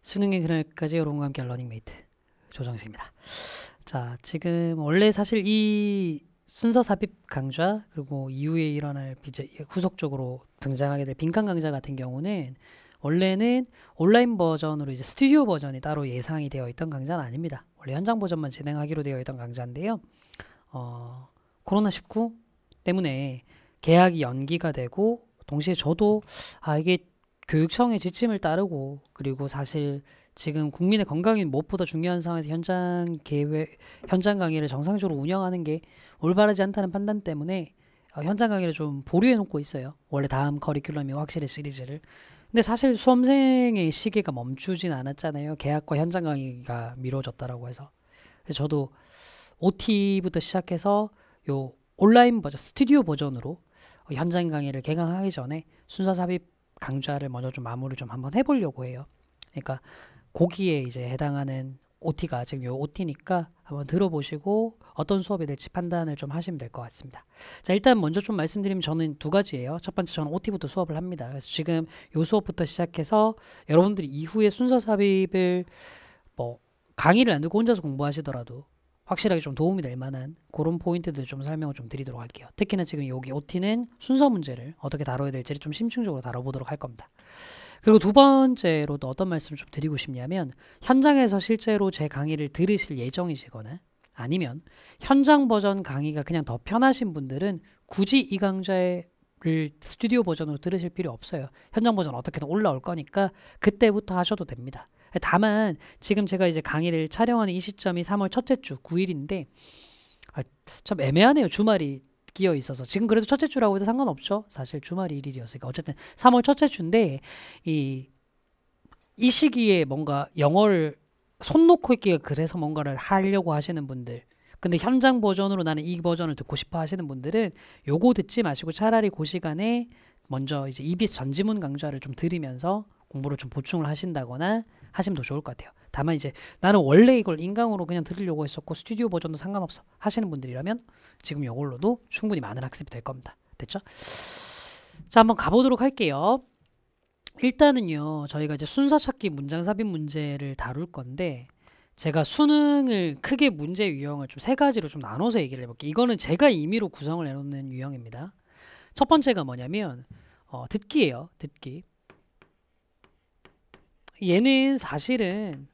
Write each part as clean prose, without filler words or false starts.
수능의 그날까지 여러분과 함께 러닝메이트 조정식입니다. 자, 지금 원래 사실 이 순서 삽입 강좌 그리고 이후에 일어날 이제 후속적으로 등장하게 될 빈칸 강좌 같은 경우는 원래는 온라인 버전으로 이제 스튜디오 버전이 따로 예상이 되어 있던 강좌는 아닙니다. 원래 현장 버전만 진행하기로 되어 있던 강좌인데요. 코로나19 때문에 개학이 연기가 되고 동시에 저도 이게 교육청의 지침을 따르고 그리고 사실 지금 국민의 건강이 무엇보다 중요한 상황에서 현장 강의를 정상적으로 운영하는 게 올바르지 않다는 판단 때문에 현장 강의를 좀 보류해 놓고 있어요. 원래 다음 커리큘럼이 확실히 시리즈를. 근데 사실 수험생의 시기가 멈추진 않았잖아요. 개학과 현장 강의가 미뤄졌다라고 해서. 그래서 저도 OT부터 시작해서 요 온라인 버전, 스튜디오 버전으로 현장 강의를 개강하기 전에 순서 삽입 강좌를 먼저 좀 마무리 좀 한번 해보려고 해요. 그러니까 거기에 이제 해당하는 OT가 지금 요 OT니까 한번 들어보시고 어떤 수업이 될지 판단을 좀 하시면 될 것 같습니다. 자, 일단 먼저 좀 말씀드리면 저는 두 가지예요. 첫 번째, 저는 OT부터 수업을 합니다. 그래서 지금 요 수업부터 시작해서 여러분들이 이후에 순서 삽입을 뭐 강의를 안 듣고 혼자서 공부하시더라도 확실하게 좀 도움이 될 만한 그런 포인트들 좀 설명을 좀 드리도록 할게요. 특히나 지금 여기 OT는 순서 문제를 어떻게 다뤄야 될지를 좀 심층적으로 다뤄보도록 할 겁니다. 그리고 두 번째로도 어떤 말씀을 좀 드리고 싶냐면, 현장에서 실제로 제 강의를 들으실 예정이시거나 아니면 현장 버전 강의가 그냥 더 편하신 분들은 굳이 이 강좌를 스튜디오 버전으로 들으실 필요 없어요. 현장 버전 어떻게든 올라올 거니까 그때부터 하셔도 됩니다. 다만 지금 제가 이제 강의를 촬영하는 이 시점이 3월 첫째 주 9일인데 참 애매하네요. 주말이 끼어 있어서. 지금 그래도 첫째 주라고 해도 상관없죠. 사실 주말이 1일이었으니까. 어쨌든 3월 첫째 주인데 이 시기에 뭔가 영어를 손 놓고 있기가 그래서 뭔가를 하려고 하시는 분들, 근데 현장 버전으로 나는 이 버전을 듣고 싶어 하시는 분들은 요거 듣지 마시고 차라리 그 시간에 먼저 이제 EBS 전지문 강좌를 좀 들으면서 공부를 좀 보충을 하신다거나 하시면 더 좋을 것 같아요. 다만 이제 나는 원래 이걸 인강으로 그냥 들으려고 했었고 스튜디오 버전도 상관없어 하시는 분들이라면 지금 이걸로도 충분히 많은 학습이 될 겁니다. 됐죠? 자, 한번 가보도록 할게요. 일단은요, 저희가 이제 순서 찾기 문장 삽입 문제를 다룰 건데, 제가 수능을 크게 문제 유형을 좀 세 가지로 좀 나눠서 얘기를 해볼게요. 이거는 제가 임의로 구성을 해놓는 유형입니다. 첫 번째가 뭐냐면 듣기예요. 듣기. 얘는 사실은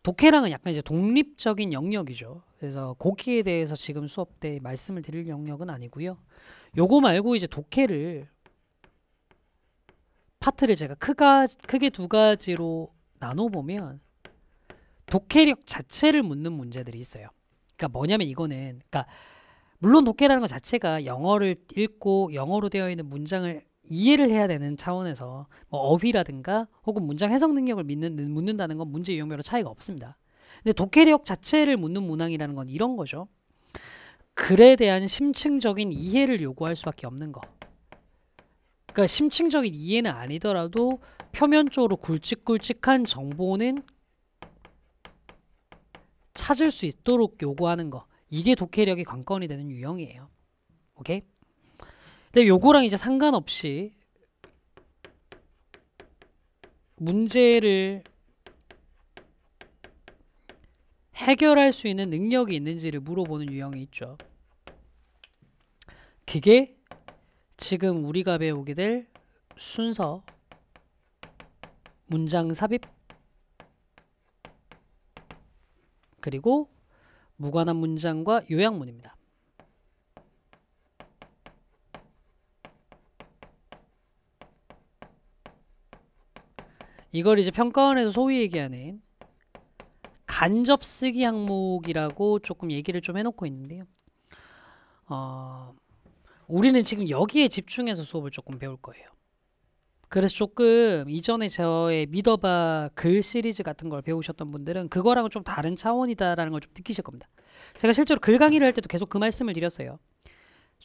독해랑은 약간 이제 독립적인 영역이죠. 그래서 거기에 대해서 지금 수업 때 말씀을 드릴 영역은 아니고요. 요거 말고 이제 독해를 파트를 제가 크게 두 가지로 나눠보면 독해력 자체를 묻는 문제들이 있어요. 그러니까 뭐냐면 이거는, 그러니까 물론 독해라는 것 자체가 영어를 읽고 영어로 되어 있는 문장을 이해를 해야 되는 차원에서 뭐 어휘라든가 혹은 문장 해석 능력을 묻는다는 건 문제 유형별로 차이가 없습니다. 근데 독해력 자체를 묻는 문항이라는 건 이런 거죠. 글에 대한 심층적인 이해를 요구할 수밖에 없는 거. 그러니까 심층적인 이해는 아니더라도 표면적으로 굵직굵직한 정보는 찾을 수 있도록 요구하는 거. 이게 독해력이 관건이 되는 유형이에요. 오케이? 근데 요거랑 이제 상관없이 문제를 해결할 수 있는 능력이 있는지를 물어보는 유형이 있죠. 그게 지금 우리가 배우게 될 순서 문장 삽입 그리고 무관한 문장과 요약문입니다. 이걸 이제 평가원에서 소위 얘기하는 간접 쓰기 항목이라고 조금 얘기를 좀 해놓고 있는데요. 우리는 지금 여기에 집중해서 수업을 조금 배울 거예요. 그래서 조금 이전에 저의 믿어봐 글 시리즈 같은 걸 배우셨던 분들은 그거랑은 좀 다른 차원이다라는 걸 좀 느끼실 겁니다. 제가 실제로 글 강의를 할 때도 계속 그 말씀을 드렸어요.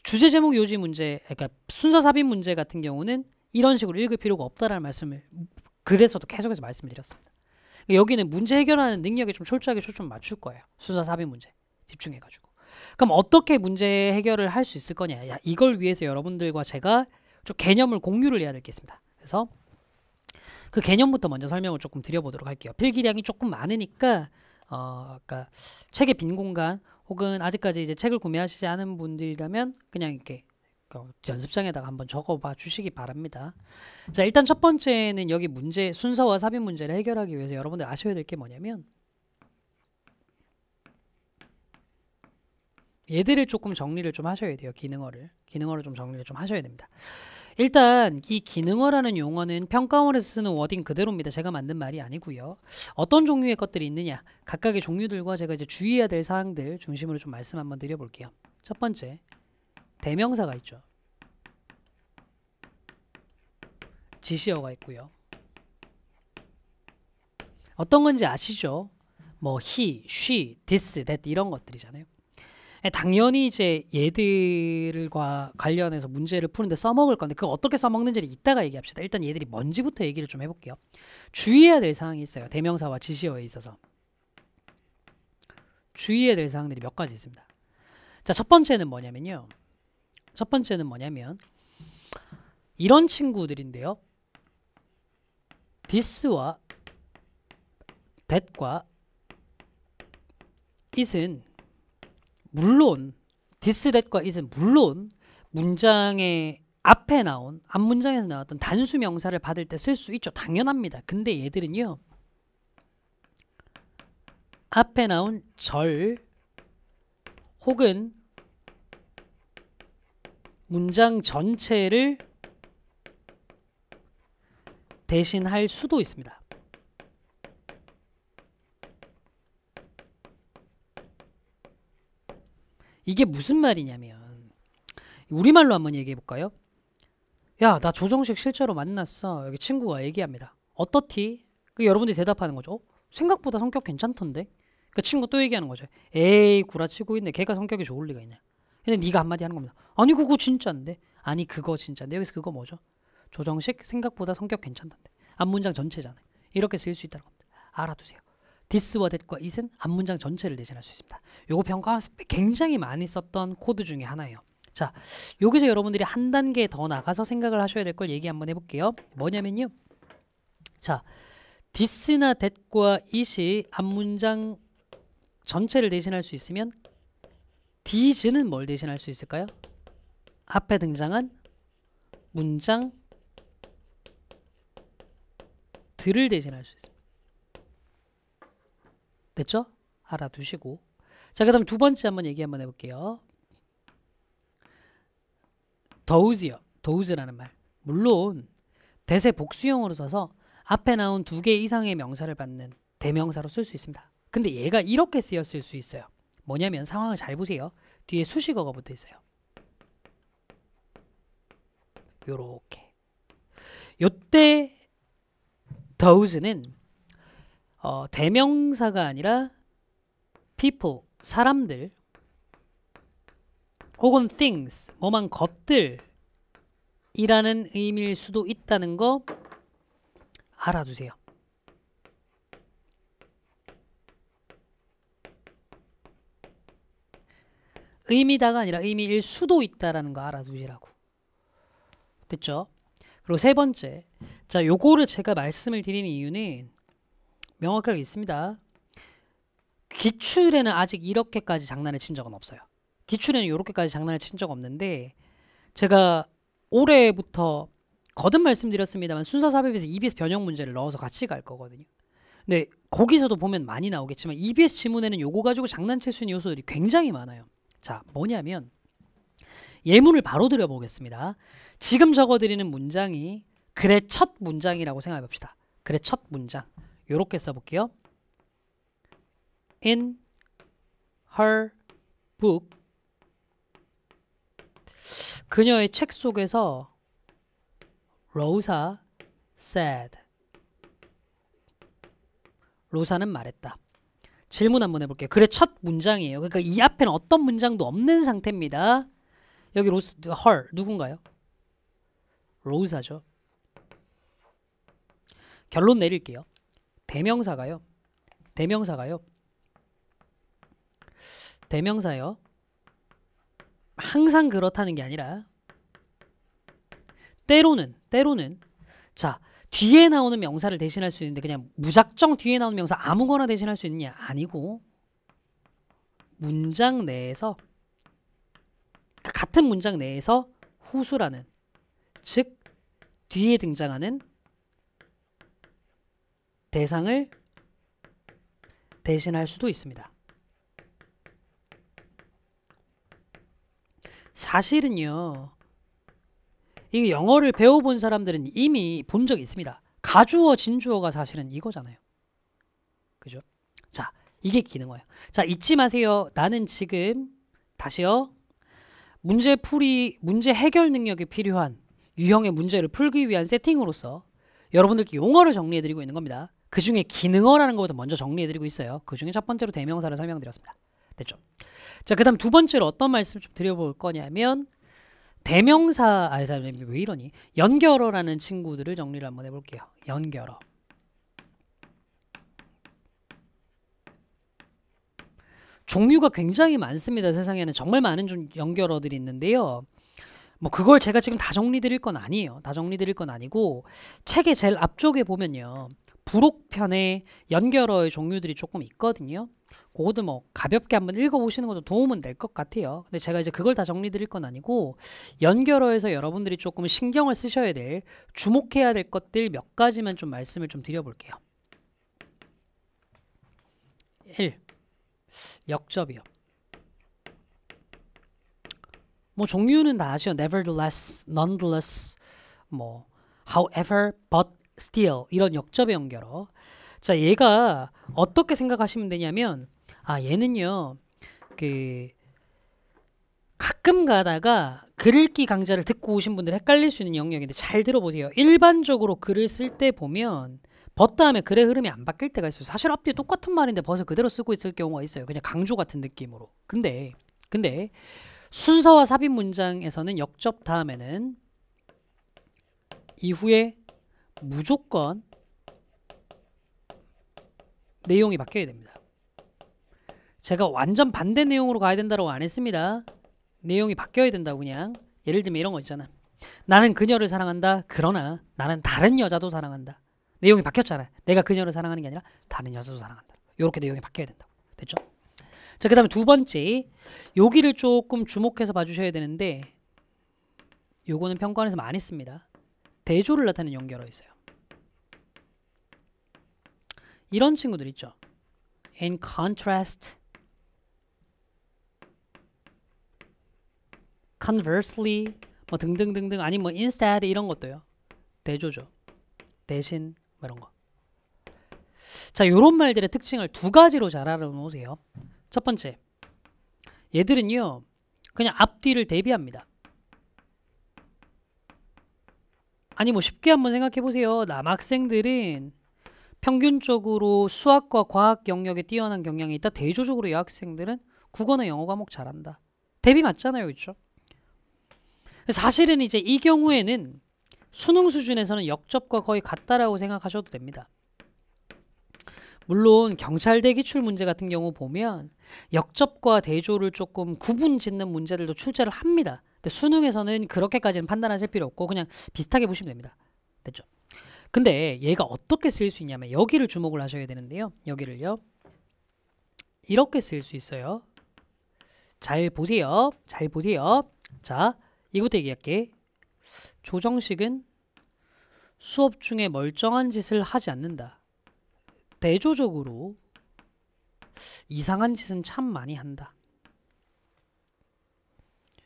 주제 제목 요지 문제, 그러니까 순서 삽입 문제 같은 경우는 이런 식으로 읽을 필요가 없다라는 말씀을 글에서도 계속해서 말씀을 드렸습니다. 여기는 문제 해결하는 능력에 좀 철저하게 초점 맞출 거예요. 순서 삽입 문제 집중해가지고. 그럼 어떻게 문제 해결을 할 수 있을 거냐, 이걸 위해서 여러분들과 제가 좀 개념을 공유를 해야 될 게 있습니다. 그래서 그 개념부터 먼저 설명을 조금 드려보도록 할게요. 필기량이 조금 많으니까 아까 책의 빈 공간 혹은 아직까지 이제 책을 구매하시지 않은 분들이라면 그냥 이렇게 연습장에다가 한번 적어봐 주시기 바랍니다. 자, 일단 첫 번째는 여기 문제 순서와 삽입 문제를 해결하기 위해서 여러분들 아셔야 될 게 뭐냐면 얘들을 조금 정리를 좀 하셔야 돼요. 기능어를 좀 정리를 좀 하셔야 됩니다. 일단 이 기능어라는 용어는 평가원에서 쓰는 워딩 그대로입니다. 제가 만든 말이 아니고요. 어떤 종류의 것들이 있느냐, 각각의 종류들과 제가 이제 주의해야 될 사항들 중심으로 좀 말씀 한번 드려볼게요. 첫 번째, 대명사가 있죠. 지시어가 있고요. 어떤 건지 아시죠? 뭐 he, she, this, that 이런 것들이잖아요. 당연히 이제 얘들과 관련해서 문제를 푸는데 써먹을 건데 그거 어떻게 써먹는지를 이따가 얘기합시다. 일단 얘들이 뭔지부터 얘기를 좀 해볼게요. 주의해야 될 사항이 있어요. 대명사와 지시어에 있어서 주의해야 될 사항들이 몇 가지 있습니다. 자, 첫 번째는 뭐냐면 이런 친구들인데요. this와 that과 it은 물론 this, that과 it은 물론 문장의 앞에 나온 앞문장에서 나왔던 단수 명사를 받을 때 쓸 수 있죠. 당연합니다. 근데 얘들은요. 앞에 나온 절 혹은 문장 전체를 대신할 수도 있습니다. 이게 무슨 말이냐면 우리말로 한번 얘기해 볼까요? 야, 나 조정식 실제로 만났어. 여기 친구가 얘기합니다. 어떻디? 여러분들이 대답하는 거죠. 생각보다 성격 괜찮던데? 그 친구 또 얘기하는 거죠. 에이, 구라치고 있네. 걔가 성격이 좋을 리가 있냐. 근데 네가 한마디 하는 겁니다. 아니 그거 진짜인데. 아니 그거 진짜인데. 여기서 그거 뭐죠? 조정식 생각보다 성격 괜찮던데. 앞문장 전체잖아요. 이렇게 쓸 수 있다는 겁니다. 알아두세요. this와 that과 it은 앞문장 전체를 대신할 수 있습니다. 요거 평가하면서 굉장히 많이 썼던 코드 중에 하나예요. 자, 여기서 여러분들이 한 단계 더 나가서 생각을 하셔야 될 걸 얘기 한번 해볼게요. 뭐냐면요. 자, this나 that과 it이 앞문장 전체를 대신할 수 있으면 these는 뭘 대신할 수 있을까요? 앞에 등장한 문장 들을 대신할 수 있습니다. 됐죠? 알아두시고. 자, 그 다음 두 번째 한번 얘기 한번 해볼게요. those요. those라는 말. 물론 대세 복수형으로 써서 앞에 나온 2개 이상의 명사를 받는 대명사로 쓸 수 있습니다. 근데 얘가 이렇게 쓰였을 수 있어요. 뭐냐면 상황을 잘 보세요. 뒤에 수식어가 붙어 있어요. 요렇게. 요때 those는 대명사가 아니라 people, 사람들 혹은 things, 뭐만 것들 이라는 의미일 수도 있다는 거 알아두세요. 의미다가 아니라 의미일 수도 있다라는 거 알아두시라고. 됐죠? 그리고 세 번째, 자, 요거를 제가 말씀을 드리는 이유는 명확하게 있습니다. 기출에는 아직 이렇게까지 장난을 친 적은 없어요. 기출에는 이렇게까지 장난을 친 적 없는데 제가 올해부터 거듭 말씀드렸습니다만 순서 삽입에서 EBS 변형 문제를 넣어서 같이 갈 거거든요. 근데 거기서도 보면 많이 나오겠지만 EBS 지문에는 요거 가지고 장난칠 수 있는 요소들이 굉장히 많아요. 자, 뭐냐면 예문을 바로 드려보겠습니다. 지금 적어드리는 문장이 글의 첫 문장이라고 생각해봅시다. 글의 첫 문장. 요렇게 써볼게요. In her book, 그녀의 책 속에서 로사 said, 로사는 말했다. 질문 한번 해볼게요. 글의 첫 문장이에요. 그러니까 이 앞에는 어떤 문장도 없는 상태입니다. 여기 로스, her 누군가요? 로사죠. 결론 내릴게요. 대명사가요. 항상 그렇다는 게 아니라 때로는 자, 뒤에 나오는 명사를 대신할 수 있는데 그냥 무작정 뒤에 나오는 명사 아무거나 대신할 수 있느냐? 아니고 문장 내에서 같은 문장 내에서 후수라는 즉 뒤에 등장하는 대상을 대신할 수도 있습니다. 사실은요. 이 영어를 배워본 사람들은 이미 본 적이 있습니다. 가주어, 진주어가 사실은 이거잖아요. 그죠? 자, 이게 기능어예요. 자, 잊지 마세요. 나는 지금 다시요. 문제 해결 능력이 필요한 유형의 문제를 풀기 위한 세팅으로서 여러분들께 용어를 정리해드리고 있는 겁니다. 그 중에 기능어라는 것부터 먼저 정리해드리고 있어요. 그 중에 첫 번째로 대명사를 설명드렸습니다. 됐죠? 자, 그 다음 두 번째로 어떤 말씀 좀 드려볼 거냐면 대명사, 왜 이러니? 연결어라는 친구들을 정리를 한번 해볼게요. 연결어. 종류가 굉장히 많습니다. 세상에는 정말 많은 연결어들이 있는데요. 뭐 그걸 제가 지금 다 정리드릴 건 아니에요. 다 정리드릴 건 아니고 책의 제일 앞쪽에 보면요. 부록편에 연결어의 종류들이 조금 있거든요. 그것도 뭐 가볍게 한번 읽어보시는 것도 도움은 될 것 같아요. 근데 제가 이제 그걸 다 정리드릴 건 아니고 연결어에서 여러분들이 조금 신경을 쓰셔야 될, 주목해야 될 것들 몇 가지만 좀 말씀을 좀 드려볼게요. 1. 역접이요. 뭐 종류는 다 아시죠? nevertheless, nonetheless, 뭐 however, but still 이런 역접의 연결어. 자, 얘가 어떻게 생각하시면 되냐면 얘는요. 그 가끔 가다가 글 읽기 강좌를 듣고 오신 분들 헷갈릴 수 있는 영역인데 잘 들어보세요. 일반적으로 글을 쓸 때 보면 벗 다음에 글의 흐름이 안 바뀔 때가 있어요. 사실 앞뒤에 똑같은 말인데 벗을 그대로 쓰고 있을 경우가 있어요. 그냥 강조 같은 느낌으로. 근데 순서와 삽입 문장에서는 역접 다음에는 이후에 무조건 내용이 바뀌어야 됩니다. 제가 완전 반대 내용으로 가야 된다고 안 했습니다. 내용이 바뀌어야 된다고. 그냥 예를 들면 이런 거 있잖아. 나는 그녀를 사랑한다. 그러나 나는 다른 여자도 사랑한다. 내용이 바뀌었잖아. 내가 그녀를 사랑하는 게 아니라 다른 여자도 사랑한다. 이렇게 내용이 바뀌어야 된다고. 됐죠? 자, 그 다음에 두 번째, 여기를 조금 주목해서 봐주셔야 되는데 요거는 평가원에서 많이 씁니다. 대조를 나타내는 연결어 있어요. 이런 친구들 있죠. In contrast, conversely, 뭐 등등등등, 아니면 뭐 instead 이런 것도요. 대조죠. 대신 뭐 이런 거. 자, 요런 말들의 특징을 두 가지로 잘 알아놓으세요. 첫 번째, 얘들은요 그냥 앞뒤를 대비합니다. 아니 뭐 쉽게 한번 생각해 보세요. 남학생들은 평균적으로 수학과 과학 영역에 뛰어난 경향이 있다. 대조적으로 여학생들은 국어나 영어 과목 잘한다. 대비 맞잖아요. 그렇죠? 사실은 이제 이 경우에는 수능 수준에서는 역접과 거의 같다라고 생각하셔도 됩니다. 물론 경찰대 기출 문제 같은 경우 보면 역접과 대조를 조금 구분 짓는 문제들도 출제를 합니다. 근데 수능에서는 그렇게까지는 판단하실 필요 없고 그냥 비슷하게 보시면 됩니다. 됐죠? 근데 얘가 어떻게 쓰일 수 있냐면 여기를 주목을 하셔야 되는데요. 여기를요. 이렇게 쓰일 수 있어요. 잘 보세요. 잘 보세요. 자, 이것부터 얘기할게. 조정식은 수업 중에 멀쩡한 짓을 하지 않는다. 대조적으로 이상한 짓은 참 많이 한다.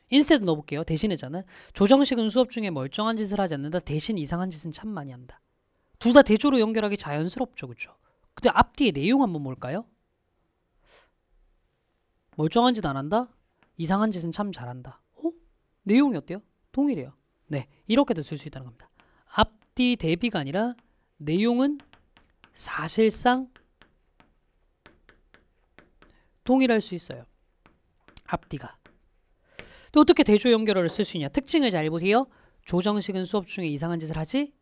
인스테드 넣어볼게요. 대신에잖아. 조정식은 수업 중에 멀쩡한 짓을 하지 않는다. 대신 이상한 짓은 참 많이 한다. 둘 다 대조로 연결하기 자연스럽죠. 그렇죠? 근데 앞뒤의 내용 한번 볼까요? 멀쩡한 짓 안 한다. 이상한 짓은 참 잘한다. 내용이 어때요? 동일해요. 네, 이렇게도 쓸 수 있다는 겁니다. 앞뒤 대비가 아니라 내용은 사실상 동일할 수 있어요. 앞뒤가. 또 어떻게 대조 연결어를 쓸 수 있냐? 특징을 잘 보세요. 조정식은 수업 중에 이상한 짓을 하지?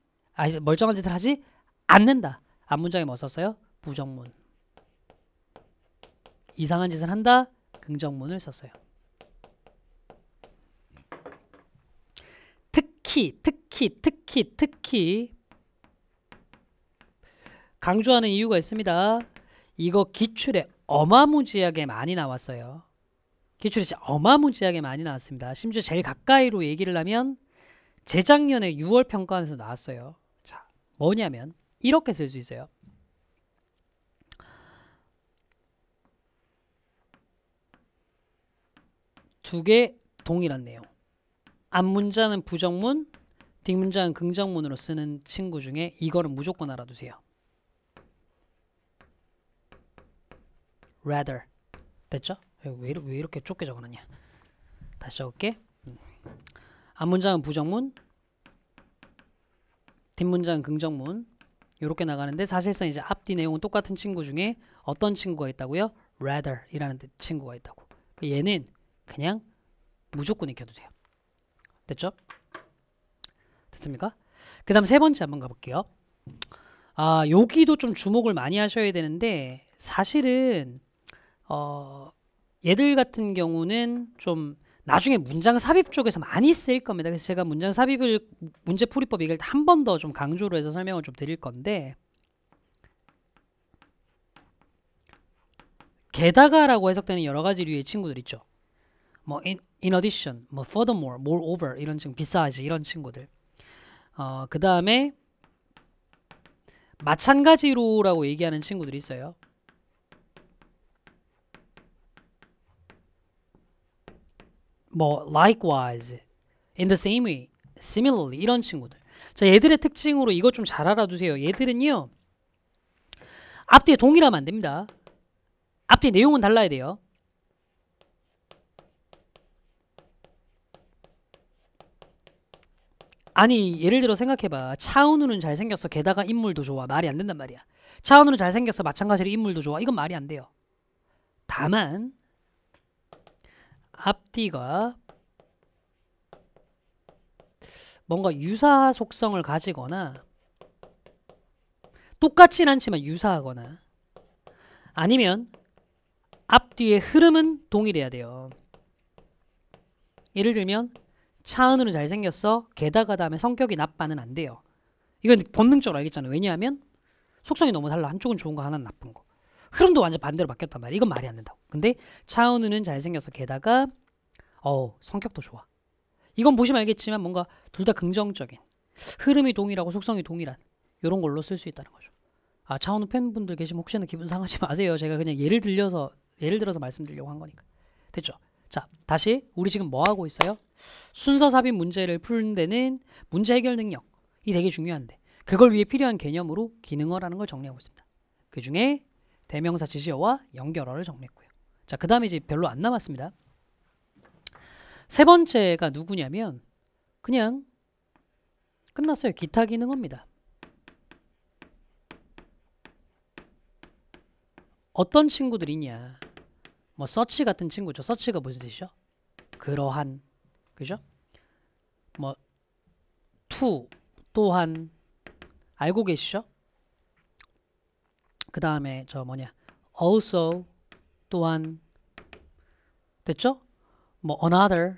멀쩡한 짓을 하지 않는다. 앞문장에 뭐 썼어요? 부정문. 이상한 짓을 한다. 긍정문을 썼어요. 특히 강조하는 이유가 있습니다. 이거 기출에 어마무지하게 많이 나왔어요. 기출에 진짜 어마무지하게 많이 나왔습니다. 심지어 제일 가까이로 얘기를 하면 재작년에 6월 평가원에서 나왔어요. 자, 뭐냐면 이렇게 쓸 수 있어요. 두 개 동일한 내용. 앞문자는 부정문, 뒷문자는 긍정문으로 쓰는 친구 중에 이거를 무조건 알아두세요. rather. 됐죠? 왜 이렇게 좁게 적어놨냐. 다시 적을게. 앞문장은 부정문, 뒷문장은 긍정문. 이렇게 나가는데 사실상 이제 앞뒤 내용은 똑같은 친구 중에 어떤 친구가 있다고요? rather 이라는 친구가 있다고. 얘는 그냥 무조건 익혀두세요. 됐죠? 됐습니까? 그 다음 세 번째 한번 가볼게요. 여기도 좀 주목을 많이 하셔야 되는데 사실은 얘들 같은 경우는 좀 나중에 문장 삽입 쪽에서 많이 쓰일 겁니다. 그래서 제가 문장 삽입을 문제풀이법 얘기할 때 한 번 더 좀 강조를 해서 설명을 좀 드릴 건데, 게다가라고 해석되는 여러 가지 류의 친구들 있죠. 뭐 in addition, 뭐 furthermore, moreover 이런 친구, besides 이런 친구들. 그 다음에 마찬가지로라고 얘기하는 친구들이 있어요. 뭐 likewise, in the same way, similarly 이런 친구들. 자, 얘들의 특징으로 이거 좀 잘 알아두세요. 얘들은요, 앞뒤에 동일하면 안 됩니다. 앞뒤 내용은 달라야 돼요. 아니, 예를 들어 생각해봐. 차은우는 잘생겼어. 게다가 인물도 좋아. 말이 안 된단 말이야. 차은우는 잘생겼어. 마찬가지로 인물도 좋아. 이건 말이 안 돼요. 다만 앞뒤가 뭔가 유사 속성을 가지거나 똑같진 않지만 유사하거나 아니면 앞뒤의 흐름은 동일해야 돼요. 예를 들면 차은우는 잘생겼어. 게다가 다음에 성격이 나빠는 안 돼요. 이건 본능적으로 알겠잖아요. 왜냐하면 속성이 너무 달라. 한쪽은 좋은 거 하나는 나쁜 거. 흐름도 완전 반대로 바뀌었단 말이야. 이건 말이 안 된다고. 근데 차은우는 잘생겼어. 게다가 성격도 좋아. 이건 보시면 알겠지만 뭔가 둘 다 긍정적인 흐름이 동일하고 속성이 동일한 이런 걸로 쓸 수 있다는 거죠. 차은우 팬분들 계시면 혹시나 기분 상하지 마세요. 제가 그냥 예를 들어서 말씀드리려고 한 거니까. 됐죠? 자, 다시 우리 지금 뭐 하고 있어요? 순서 삽입 문제를 푸는 데는 문제 해결 능력이 되게 중요한데 그걸 위해 필요한 개념으로 기능어라는 걸 정리하고 있습니다. 그 중에 대명사 지시어와 연결어를 정리했고요. 자, 그 다음에 이제 별로 안 남았습니다. 세 번째가 누구냐면 그냥 끝났어요. 기타 기능어입니다. 어떤 친구들이 있냐. 뭐 서치 같은 친구죠. 서치가 무슨 뜻이죠? 그러한. 그죠? 뭐 to 또한 알고 계시죠? 그 다음에 저 뭐냐 also 또한 됐죠? 뭐 another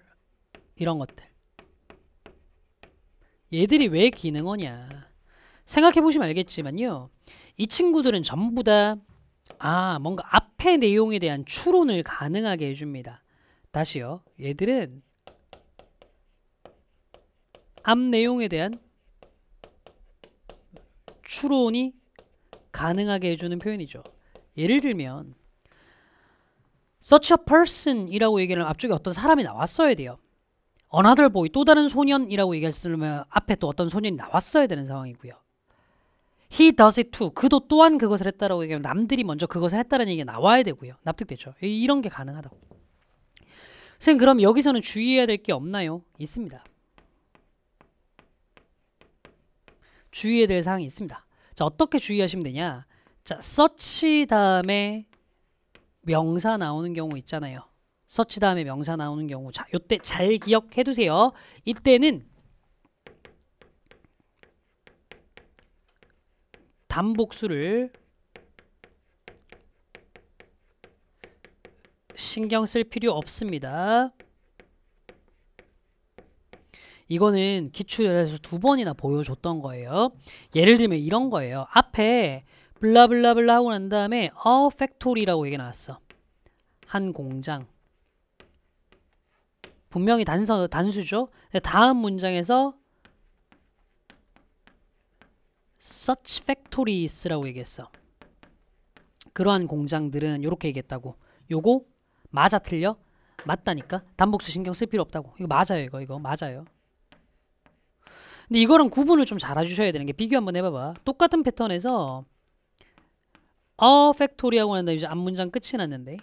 이런 것들. 얘들이 왜 기능어냐 생각해 보시면 알겠지만요. 이 친구들은 전부 다 뭔가 앞의 내용에 대한 추론을 가능하게 해줍니다. 다시요. 얘들은 앞 내용에 대한 추론이 가능하게 해주는 표현이죠. 예를 들면 such a person 이라고 얘기하면 앞쪽에 어떤 사람이 나왔어야 돼요. another boy 또 다른 소년이라고 얘기했으면 앞에 또 어떤 소년이 나왔어야 되는 상황이고요. he does it too 그도 또한 그것을 했다라고 얘기하면 남들이 먼저 그것을 했다는 얘기가 나와야 되고요. 납득되죠? 이런 게 가능하다고. 선생님 그럼 여기서는 주의해야 될 게 없나요? 있습니다. 주의해야 될 사항이 있습니다. 자, 어떻게 주의하시면 되냐? 자, such 다음에 명사 나오는 경우 있잖아요. such 다음에 명사 나오는 경우. 자, 요때 잘 기억해 두세요. 이때는 단복수를 신경 쓸 필요 없습니다. 이거는 기출에서 2번이나 보여줬던 거예요. 예를 들면 이런 거예요. 앞에 블라블라블라 하고 난 다음에 a factory라고 얘기 나왔어. 한 공장. 분명히 단수죠. 다음 문장에서 such factories라고 얘기했어. 그러한 공장들은 이렇게 얘기했다고. 요거 맞아 틀려? 맞다니까. 단복수 신경 쓸 필요 없다고. 이거 맞아요. 이거 맞아요. 근데 이거랑 구분을 좀 잘 해주셔야 되는 게, 비교 한번 해봐봐. 똑같은 패턴에서 a factory 하고 난 다음에 이제 앞문장 끝이 났는데,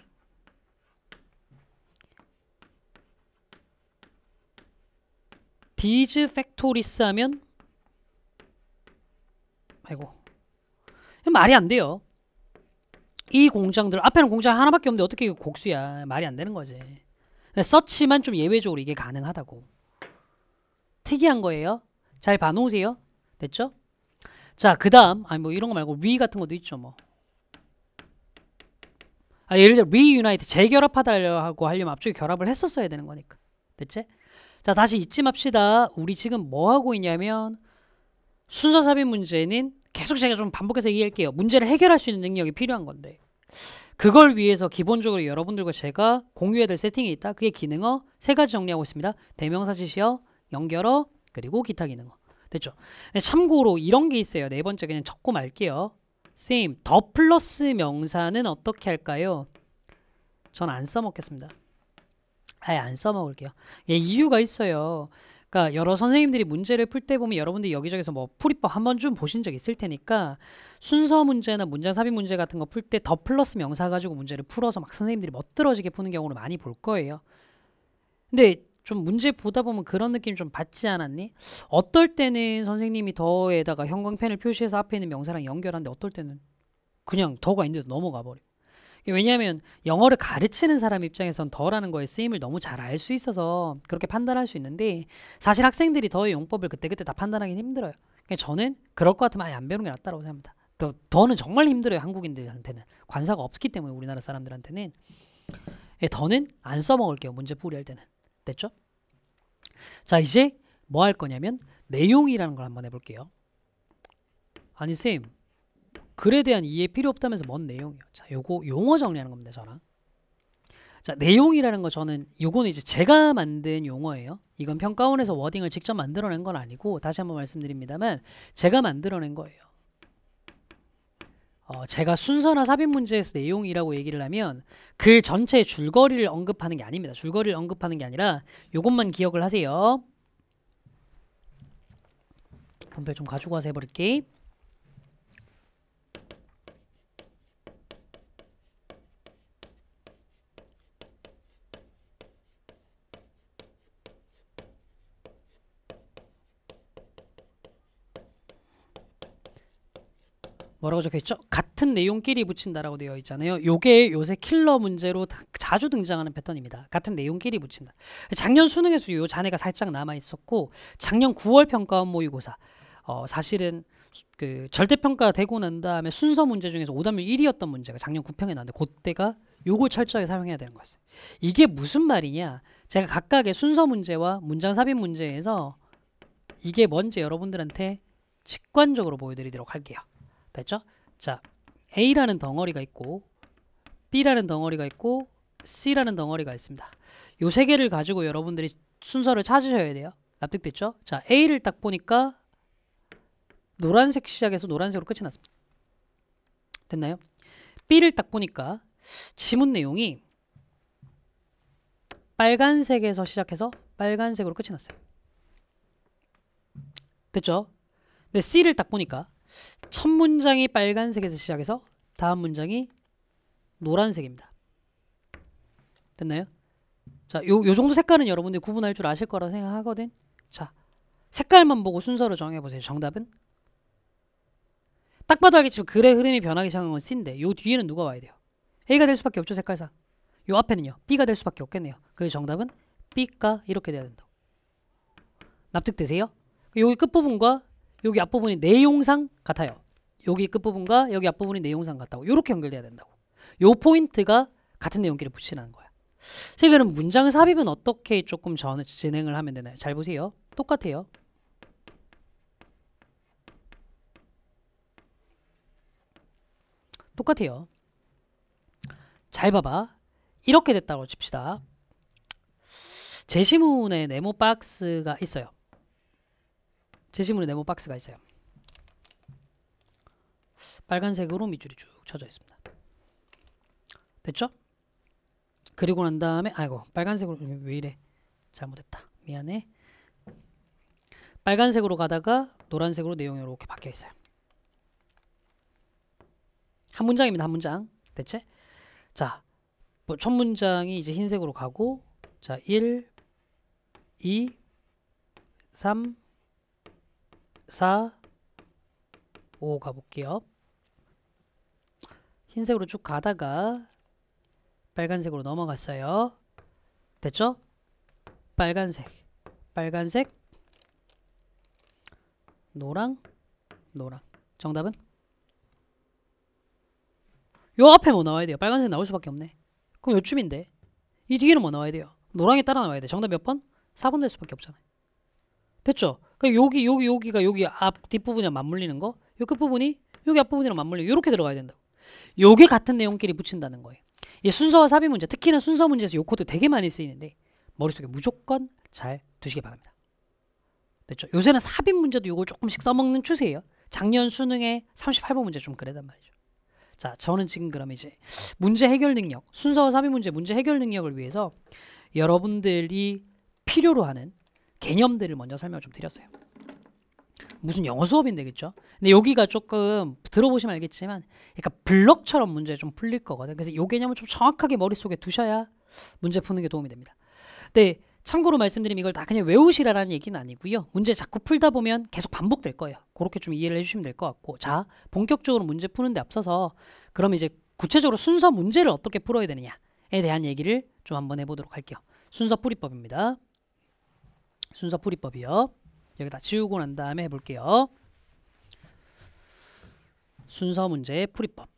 these factories 하면 아이고 말이 안 돼요. 이 공장들, 앞에는 공장 하나밖에 없는데 어떻게 이거 곡수야. 말이 안 되는 거지. 서치만 좀 예외적으로 이게 가능하다고. 특이한 거예요. 잘 봐놓으세요. 됐죠? 자, 그 다음 아니 뭐 이런 거 말고 위 같은 것도 있죠. 뭐 예를 들어 reunite, 재결합하다고 하려면 앞쪽에 결합을 했었어야 되는 거니까. 됐지? 자, 다시 잊지 맙시다. 우리 지금 뭐 하고 있냐면, 순서 삽입 문제는 계속 제가 좀 반복해서 얘기할게요. 문제를 해결할 수 있는 능력이 필요한 건데, 그걸 위해서 기본적으로 여러분들과 제가 공유해야 될 세팅이 있다. 그게 기능어 3가지 정리하고 있습니다. 대명사 지시어, 연결어, 그리고 기타 기능어. 됐죠? 참고로 이런 게 있어요. 4번째 그냥 적고 말게요. 쌤, 더 플러스 명사는 어떻게 할까요? 전 안 써먹겠습니다. 아예 안 써먹을게요. 이유가 있어요. 그러니까 여러 선생님들이 문제를 풀 때 보면 여러분들이 여기저기서 뭐 풀이법 한 번쯤 보신 적 있을 테니까, 순서 문제나 문장 삽입 문제 같은 거 풀 때 더 플러스 명사 가지고 문제를 풀어서 막 선생님들이 멋들어지게 푸는 경우를 많이 볼 거예요. 근데 좀 문제 보다 보면 그런 느낌 좀 받지 않았니? 어떨 때는 선생님이 더에다가 형광펜을 표시해서 앞에 있는 명사랑 연결하는데, 어떨 때는 그냥 더가 있는데도 넘어가 버려. 왜냐하면 영어를 가르치는 사람 입장에선 더라는 거에 쓰임을 너무 잘 알 수 있어서 그렇게 판단할 수 있는데, 사실 학생들이 더의 용법을 그때그때 다 판단하기는 힘들어요. 그러니까 저는 그럴 것 같으면 아예 안 배우는 게 낫다고 생각합니다. 더는 정말 힘들어요. 한국인들한테는 관사가 없기 때문에. 우리나라 사람들한테는 더는 안 써먹을게요. 문제 풀이할 때는. 됐죠? 자, 이제 뭐 할 거냐면 내용이라는 걸 한번 해볼게요. 아니 쌤, 글에 대한 이해 필요 없다면서 뭔 내용이요? 자, 요거 용어 정리하는 겁니다. 저랑. 자, 내용이라는 거, 저는 요거는 이제 제가 만든 용어예요. 이건 평가원에서 워딩을 직접 만들어낸 건 아니고, 다시 한번 말씀드립니다만 제가 만들어낸 거예요. 제가 순서나 삽입 문제에서 내용이라고 얘기를 하면 그 전체의 줄거리를 언급하는 게 아닙니다. 줄거리를 언급하는 게 아니라 요것만 기억을 하세요. 본별 좀 가지고 와서 해버릴게. 뭐라고 적혀있죠? 같은 내용끼리 붙인다라고 되어 있잖아요. 요게 요새 킬러 문제로 자주 등장하는 패턴입니다. 같은 내용끼리 붙인다. 작년 수능에서 요 잔해가 살짝 남아있었고, 작년 9월 평가원 모의고사, 사실은 그 절대평가 되고 난 다음에 순서 문제 중에서 오답률 1위였던 문제가 작년 9평에 나왔는데, 그때가 요걸 철저하게 사용해야 되는 거였어요. 이게 무슨 말이냐, 제가 각각의 순서 문제와 문장 삽입 문제에서 이게 뭔지 여러분들한테 직관적으로 보여드리도록 할게요. 됐죠? 자, A라는 덩어리가 있고 B라는 덩어리가 있고 C라는 덩어리가 있습니다. 요 세 개를 가지고 여러분들이 순서를 찾으셔야 돼요. 납득됐죠? 자, A를 딱 보니까 노란색 시작해서 노란색으로 끝이 났습니다. 됐나요? B를 딱 보니까 지문 내용이 빨간색에서 시작해서 빨간색으로 끝이 났어요. 됐죠? 근데 C를 딱 보니까 첫 문장이 빨간색에서 시작해서 다음 문장이 노란색입니다. 됐나요? 자, 요 정도 색깔은 여러분들이 구분할 줄 아실 거라고 생각하거든. 자, 색깔만 보고 순서를 정해보세요. 정답은? 딱 봐도 알겠지만 글의 흐름이 변하기 시작한 건 C인데, 요 뒤에는 누가 와야 돼요? A가 될 수밖에 없죠. 색깔상. 요 앞에는요, B가 될 수밖에 없겠네요. 그래서 정답은 B가 이렇게 돼야 된다고. 납득되세요? 여기 끝부분과 여기 앞부분이 내용상 같아요. 여기 끝부분과 여기 앞부분이 내용상 같다고. 이렇게 연결돼야 된다고. 요 포인트가 같은 내용끼리 붙이라는 거야. 그럼 문장 삽입은 어떻게 조금 진행을 하면 되나요? 잘 보세요. 똑같아요. 똑같아요. 잘 봐봐. 이렇게 됐다고 칩시다. 제시문에 네모 박스가 있어요. 제시문에 네모 박스가 있어요. 빨간색으로 밑줄이 쭉 쳐져 있습니다. 됐죠? 그리고 난 다음에 아이고 빨간색으로 왜 이래 잘못했다 미안해. 빨간색으로 가다가 노란색으로 내용이 이렇게 바뀌어 있어요. 한 문장입니다. 한 문장. 됐지? 자, 뭐 첫 문장이 이제 흰색으로 가고 자 1, 2, 3, 4, 5 가볼게요. 흰색으로 쭉 가다가 빨간색으로 넘어갔어요. 됐죠? 빨간색, 빨간색, 노랑, 노랑. 정답은? 요 앞에 뭐 나와야 돼요? 빨간색 나올 수밖에 없네. 그럼 요쯤인데 이 뒤에는 뭐 나와야 돼요? 노랑이 따라 나와야 돼. 정답 몇 번? 4번 될 수밖에 없잖아요. 됐죠? 그러니까 여기가 여기 앞 뒷부분이랑 맞물리는 거, 요 끝부분이 여기 앞부분이랑 맞물리고 요렇게 들어가야 된다고. 요게 같은 내용끼리 붙인다는 거예요. 이 순서와 삽입 문제, 특히나 순서 문제에서 요 코드 되게 많이 쓰이는데 머릿속에 무조건 잘 두시기 바랍니다. 됐죠? 요새는 삽입 문제도 요걸 조금씩 써먹는 추세예요. 작년 수능에 38번 문제 좀 그랬단 말이죠. 자, 저는 지금 그럼 이제 문제 해결 능력, 순서와 삽입 문제 해결 능력을 위해서 여러분들이 필요로 하는 개념들을 먼저 설명을 좀 드렸어요. 무슨 영어 수업인데, 그쵸? 근데 여기가 조금 들어보시면 알겠지만 약간 블럭처럼 문제 좀 풀릴 거거든. 그래서 이 개념을 좀 정확하게 머릿속에 두셔야 문제 푸는 게 도움이 됩니다. 네, 참고로 말씀드리면 이걸 다 그냥 외우시라는 얘기는 아니고요. 문제 자꾸 풀다 보면 계속 반복될 거예요. 그렇게 좀 이해를 해주시면 될 것 같고, 자, 본격적으로 문제 푸는 데 앞서서 그럼 이제 구체적으로 순서 문제를 어떻게 풀어야 되느냐에 대한 얘기를 좀 한번 해보도록 할게요. 순서 풀이법입니다. 순서 풀이법이요. 여기다 지우고 난 다음에 해볼게요. 순서 문제 풀이법.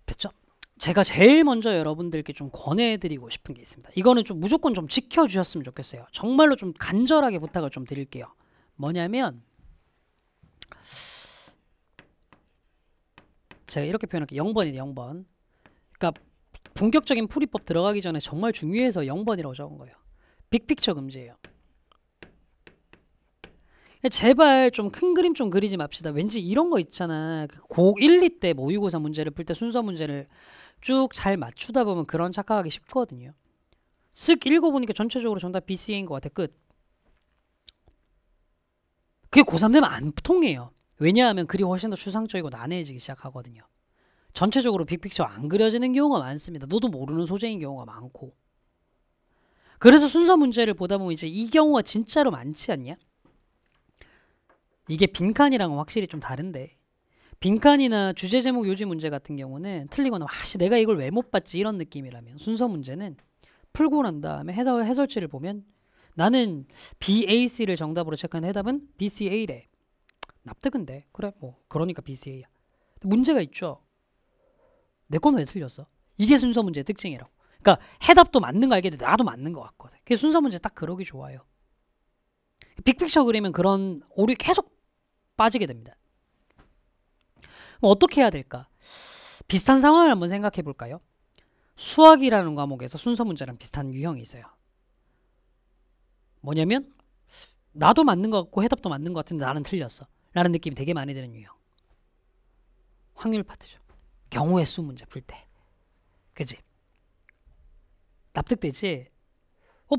됐죠? 제가 제일 먼저 여러분들께 좀 권해드리고 싶은 게 있습니다. 이거는 좀 무조건 좀 지켜주셨으면 좋겠어요. 정말로 좀 간절하게 부탁을 좀 드릴게요. 뭐냐면 제가 이렇게 표현할게요. 0번이에요. 0번. 그러니까 본격적인 풀이법 들어가기 전에 정말 중요해서 0번이라고 적은 거예요. 빅픽처 금지예요. 제발 좀 큰 그림 좀 그리지 맙시다. 왠지 이런 거 있잖아. 고1, 2 때 모의고사 문제를 풀 때 순서 문제를 쭉 잘 맞추다 보면 그런 착각하기 쉽거든요. 쓱 읽어보니까 전체적으로 정답 BCA인 것 같아. 끝. 그게 고3 되면 안 통해요. 왜냐하면 글이 훨씬 더 추상적이고 난해해지기 시작하거든요. 전체적으로 빅픽처 안 그려지는 경우가 많습니다. 너도 모르는 소재인 경우가 많고. 그래서 순서 문제를 보다 보면 이제 이 경우가 진짜로 많지 않냐? 이게 빈칸이랑은 확실히 좀 다른데, 빈칸이나 주제 제목 요지 문제 같은 경우는 틀리거나 아씨 내가 이걸 왜 못 봤지 이런 느낌이라면, 순서 문제는 풀고 난 다음에 해설지를 보면 나는 BAC를 정답으로 체크한 해답은 BCA래. 납득은 돼. 그래 뭐 그러니까 BCA야. 문제가 있죠. 내 건 왜 틀렸어? 이게 순서 문제의 특징이라고. 그러니까 해답도 맞는 거 알겠는데 나도 맞는 거 같거든. 그게 순서 문제 딱 그러기 좋아요. 빅픽처 그리면 그런 오류 계속 빠지게 됩니다. 그럼 어떻게 해야 될까? 비슷한 상황을 한번 생각해 볼까요? 수학이라는 과목에서 순서 문제랑 비슷한 유형이 있어요. 뭐냐면 나도 맞는 것 같고 해답도 맞는 것 같은데 나는 틀렸어 라는 느낌이 되게 많이 드는 유형. 확률 파트죠. 경우의 수 문제 풀 때. 그치? 납득되지?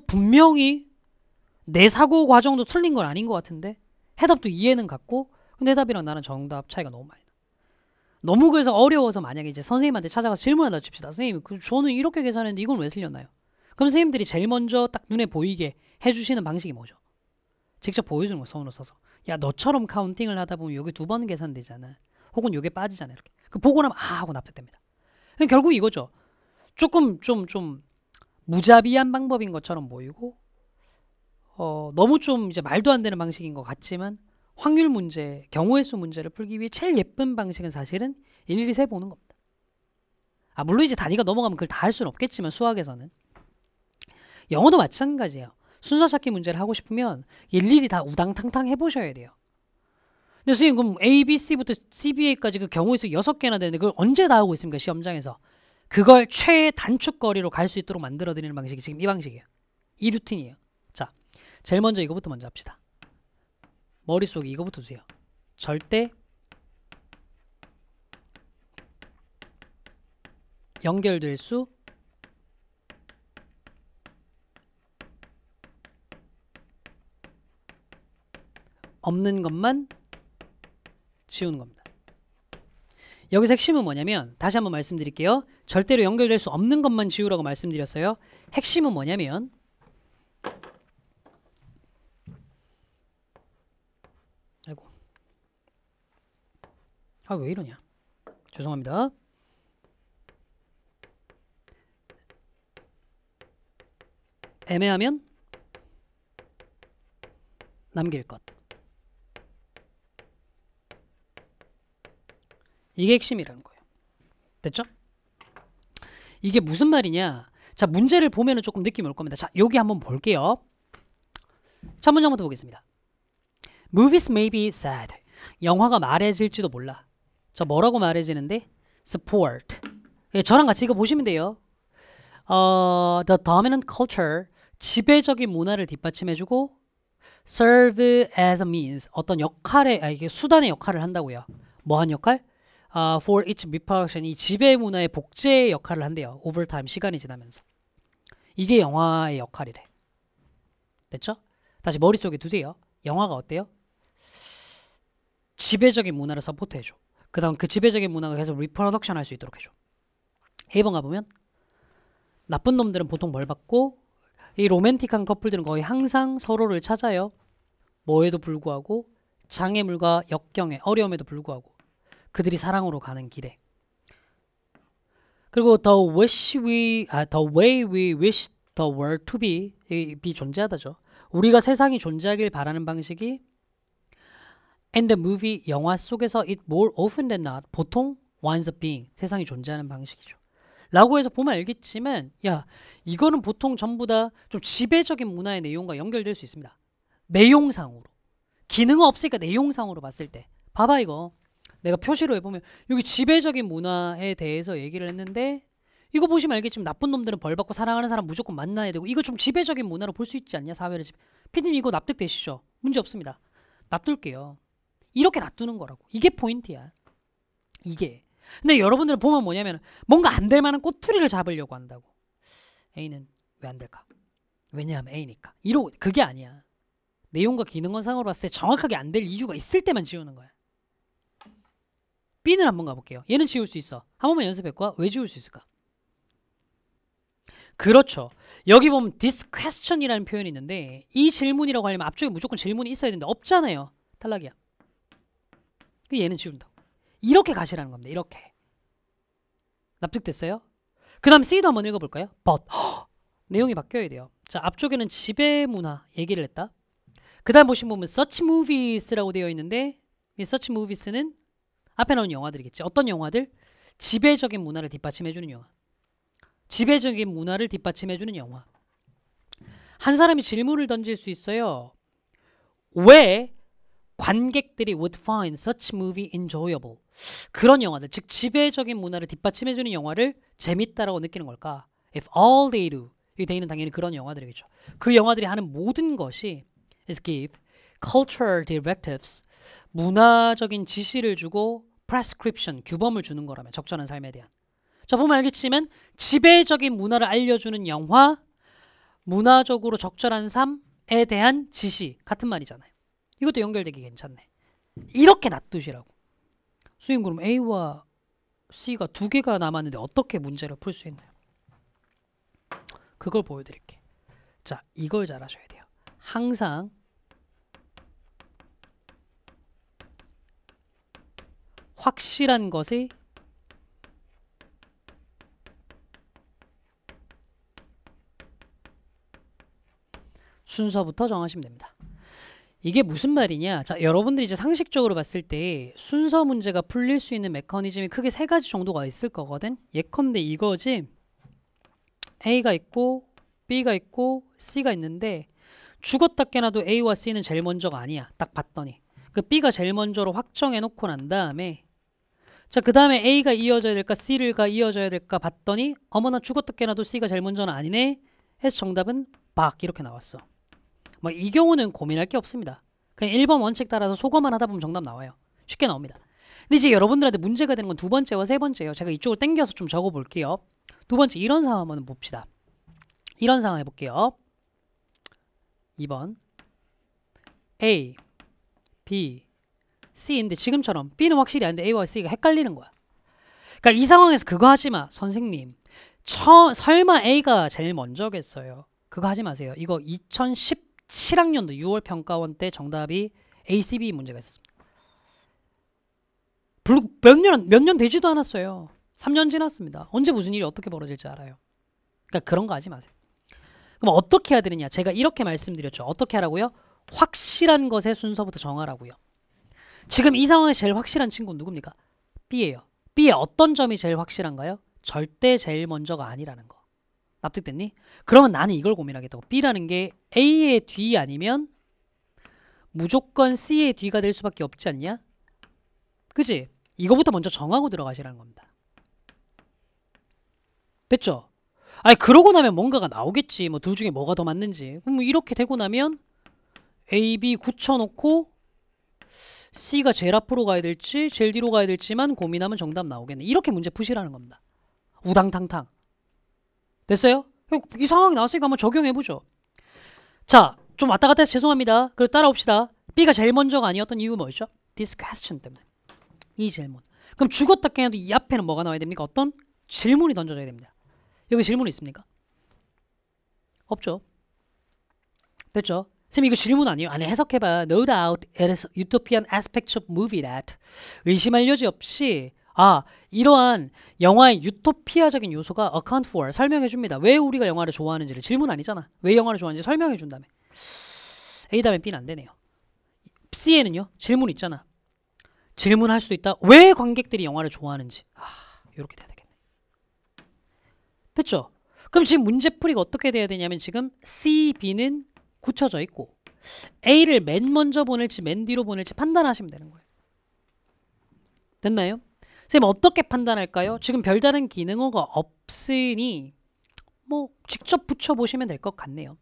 분명히 내 사고 과정도 틀린 건 아닌 것 같은데 해답도 이해는 같고 근데 해답이랑 나는 정답 차이가 너무 많이 나. 너무 그래서 어려워서 만약에 이제 선생님한테 찾아가서 질문을 하나 줍시다. 선생님 저는 이렇게 계산했는데 이건 왜 틀렸나요? 그럼 선생님들이 제일 먼저 딱 눈에 보이게 해주시는 방식이 뭐죠? 직접 보여주는 거, 손으로 써서. 야 너처럼 카운팅을 하다 보면 여기 2번 계산되잖아. 혹은 요게 빠지잖아. 이렇게. 그 보고 나면 아 하고 납득됩니다. 결국 이거죠. 조금 좀 무자비한 방법인 것처럼 보이고 너무 좀 이제 말도 안 되는 방식인 것 같지만 확률 문제, 경우의 수 문제를 풀기 위해 제일 예쁜 방식은 사실은 일일이 세보는 겁니다. 물론 이제 단위가 넘어가면 그걸 다 할 수는 없겠지만 수학에서는 영어도 마찬가지예요. 순서 찾기 문제를 하고 싶으면 일일이 다 우당탕탕 해보셔야 돼요. 근데 선생님 그럼 A, B, C부터 CBA까지 그 경우의 수 6개나 되는데 그걸 언제 다 하고 있습니까? 시험장에서. 그걸 최단축거리로 갈 수 있도록 만들어드리는 방식이 지금 이 방식이에요. 이 루틴이에요. 자, 제일 먼저 이거부터 먼저 합시다. 머릿속에 이거부터 두세요. 절대 연결될 수 없는 것만 지우는 겁니다. 여기서 핵심은 뭐냐면 다시 한번 말씀드릴게요. 절대로 연결될 수 없는 것만 지우라고 말씀드렸어요. 핵심은 뭐냐면 아이고 아 왜 이러냐 죄송합니다. 애매하면 남길 것. 이게 핵심이라는 거예요. 됐죠? 이게 무슨 말이냐? 자, 문제를 보면은 조금 느낌이 올 겁니다. 자, 여기 한번 볼게요. 첫 문장부터 보겠습니다. Movies may be sad. 영화가 말해질지도 몰라. 자, 뭐라고 말해지는데? Support. 예, 저랑 같이 이거 보시면 돼요. The dominant culture. 지배적인 문화를 뒷받침해주고 serve as a means. 어떤 역할의, 이게 수단의 역할을 한다고요. 뭐한 역할? For its reproduction. 이 지배 문화의 복제의 역할을 한대요. Over time. 시간이 지나면서. 이게 영화의 역할이래. 됐죠? 다시 머릿속에 두세요. 영화가 어때요? 지배적인 문화를 서포트해줘. 그 다음 그 지배적인 문화가 계속 리프로덕션 할 수 있도록 해줘. A번 가보면 나쁜 놈들은 보통 뭘 받고 이 로맨틱한 커플들은 거의 항상 서로를 찾아요. 뭐에도 불구하고 장애물과 역경에 어려움에도 불구하고 그들이 사랑으로 가는 길에. 그리고 the way we wish the world to be 비존재하다죠. 우리가 세상이 존재하길 바라는 방식이 and the movie 영화 속에서 it more often than not 보통 winds up being 세상이 존재하는 방식이죠. 라고 해서 보면 알겠지만 야 이거는 보통 전부 다 좀 지배적인 문화의 내용과 연결될 수 있습니다. 내용상으로. 기능은 없으니까 내용상으로 봤을 때 봐봐 이거. 내가 표시로 해보면 여기 지배적인 문화에 대해서 얘기를 했는데 이거 보시면 알겠지만 나쁜 놈들은 벌 받고 사랑하는 사람 무조건 만나야 되고 이거 좀 지배적인 문화로 볼 수 있지 않냐 사회를. 피디님 이거 납득되시죠? 문제 없습니다. 놔둘게요. 이렇게 놔두는 거라고. 이게 포인트야. 이게. 근데 여러분들은 보면 뭐냐면 뭔가 안 될 만한 꼬투리를 잡으려고 한다고. A는 왜 안 될까? 왜냐하면 A니까. 이러고 그게 아니야. 내용과 기능원상으로 봤을 때 정확하게 안 될 이유가 있을 때만 지우는 거야. B는 한번 가볼게요. 얘는 지울 수 있어. 한 번만 연습해볼까? 왜 지울 수 있을까? 그렇죠. 여기 보면 this question이라는 표현이 있는데 이 질문이라고 하려면 앞쪽에 무조건 질문이 있어야 되는데 없잖아요. 탈락이야. 얘는 지운다. 이렇게 가시라는 겁니다. 이렇게. 납득됐어요? 그 다음 C도 한번 읽어볼까요? But. 내용이 바뀌어야 돼요. 자, 앞쪽에는 지배 문화 얘기를 했다. 그 다음 보시면 such movies라고 되어 있는데 이 such movies는 앞에 나온 영화들이겠지. 어떤 영화들? 지배적인 문화를 뒷받침해주는 영화. 지배적인 문화를 뒷받침해주는 영화. 한 사람이 질문을 던질 수 있어요. 왜 관객들이 would find such movie enjoyable? 그런 영화들, 즉 지배적인 문화를 뒷받침해주는 영화를 재밌다라고 느끼는 걸까? If all they do, 이 데이는 당연히 그런 영화들이겠죠. 그 영화들이 하는 모든 것이 is give cultural directives, 문화적인 지시를 주고 prescription, 규범을 주는 거라면 적절한 삶에 대한. 자, 보면 알겠지만 지배적인 문화를 알려주는 영화, 문화적으로 적절한 삶에 대한 지시 같은 말이잖아요. 이것도 연결되기 괜찮네. 이렇게 놔두시라고. 선생님 그럼 A와 C가 두 개가 남았는데 어떻게 문제를 풀 수 있나요? 그걸 보여드릴게. 자, 이걸 잘 하셔야 돼요. 항상 확실한 것의 순서부터 정하시면 됩니다. 이게 무슨 말이냐? 자, 여러분들이 이제 상식적으로 봤을 때 순서 문제가 풀릴 수 있는 메커니즘이 크게 3가지 정도가 있을 거거든. 예컨대 이거지. A가 있고 B가 있고 C가 있는데 죽었다 깨나도 A와 C는 제일 먼저가 아니야. 딱 봤더니. 그 B가 제일 먼저로 확정해 놓고 난 다음에 자, 그 다음에 A가 이어져야 될까 C가 이어져야 될까 봤더니 어머나 죽었다 깨나도 C가 제일 먼저는 아니네 해서 정답은 박 이렇게 나왔어. 뭐 이 경우는 고민할 게 없습니다. 그냥 1번 원칙 따라서 소거만 하다 보면 정답 나와요. 쉽게 나옵니다. 근데 이제 여러분들한테 문제가 되는 건 두 번째와 세 번째예요. 제가 이쪽으로 당겨서 좀 적어볼게요. 두 번째 이런 상황 한번 봅시다. 이런 상황 해볼게요. 2번 A, B, C인데 지금처럼 B는 확실히 아닌데 A와 C가 헷갈리는 거야. 그러니까 이 상황에서 그거 하지 마. 선생님. 설마 A가 제일 먼저겠어요. 그거 하지 마세요. 이거 2017학년도 6월 평가원 때 정답이 ACB 문제가 있었습니다. 몇 년 되지도 않았어요. 3년 지났습니다. 언제 무슨 일이 어떻게 벌어질지 알아요. 그러니까 그런 거 하지 마세요. 그럼 어떻게 해야 되느냐? 제가 이렇게 말씀드렸죠. 어떻게 하라고요? 확실한 것의 순서부터 정하라고요. 지금 이 상황에 제일 확실한 친구는 누굽니까? B예요. B의 어떤 점이 제일 확실한가요? 절대 제일 먼저가 아니라는 거. 납득됐니? 그러면 나는 이걸 고민하겠다고. B라는 게 A의 뒤 아니면 무조건 C의 뒤가 될 수밖에 없지 않냐? 그치? 이거부터 먼저 정하고 들어가시라는 겁니다. 됐죠? 아니 그러고 나면 뭔가가 나오겠지. 뭐 둘 중에 뭐가 더 맞는지. 그럼 뭐 이렇게 되고 나면 A, B 굳혀놓고 C가 제일 앞으로 가야 될지 제일 뒤로 가야 될지만 고민하면 정답 나오겠네. 이렇게 문제 푸시라는 겁니다. 우당탕탕. 됐어요? 이 상황이 나왔으니까 한번 적용해보죠. 자, 좀 왔다 갔다 해서 죄송합니다. 그리고 따라옵시다. B가 제일 먼저가 아니었던 이유 뭐였죠? This question 때문에. 이 질문. 그럼 죽었다 깨도 이 앞에는 뭐가 나와야 됩니까? 어떤 질문이 던져져야 됩니다. 여기 질문이 있습니까? 없죠. 됐죠? 선생님 이거 질문 아니에요? 아니 해석해봐. No doubt it is utopian aspects of movie that 의심할 여지 없이 이러한 영화의 유토피아적인 요소가 account for 설명해줍니다. 왜 우리가 영화를 좋아하는지를. 질문 아니잖아. 왜 영화를 좋아하는지 설명해준다며. A 다음에 B는 안 되네요. C에는요 질문 있잖아. 질문할 수도 있다. 왜 관객들이 영화를 좋아하는지. 이렇게 돼야 되겠네. 됐죠? 그럼 지금 문제풀이가 어떻게 돼야 되냐면 지금 C, B는 굳혀져 있고 A를 맨 먼저 보낼지 맨 뒤로 보낼지 판단하시면 되는 거예요. 됐나요? 선생님 어떻게 판단할까요? 지금 별다른 기능어가 없으니 뭐 직접 붙여보시면 될 것 같네요.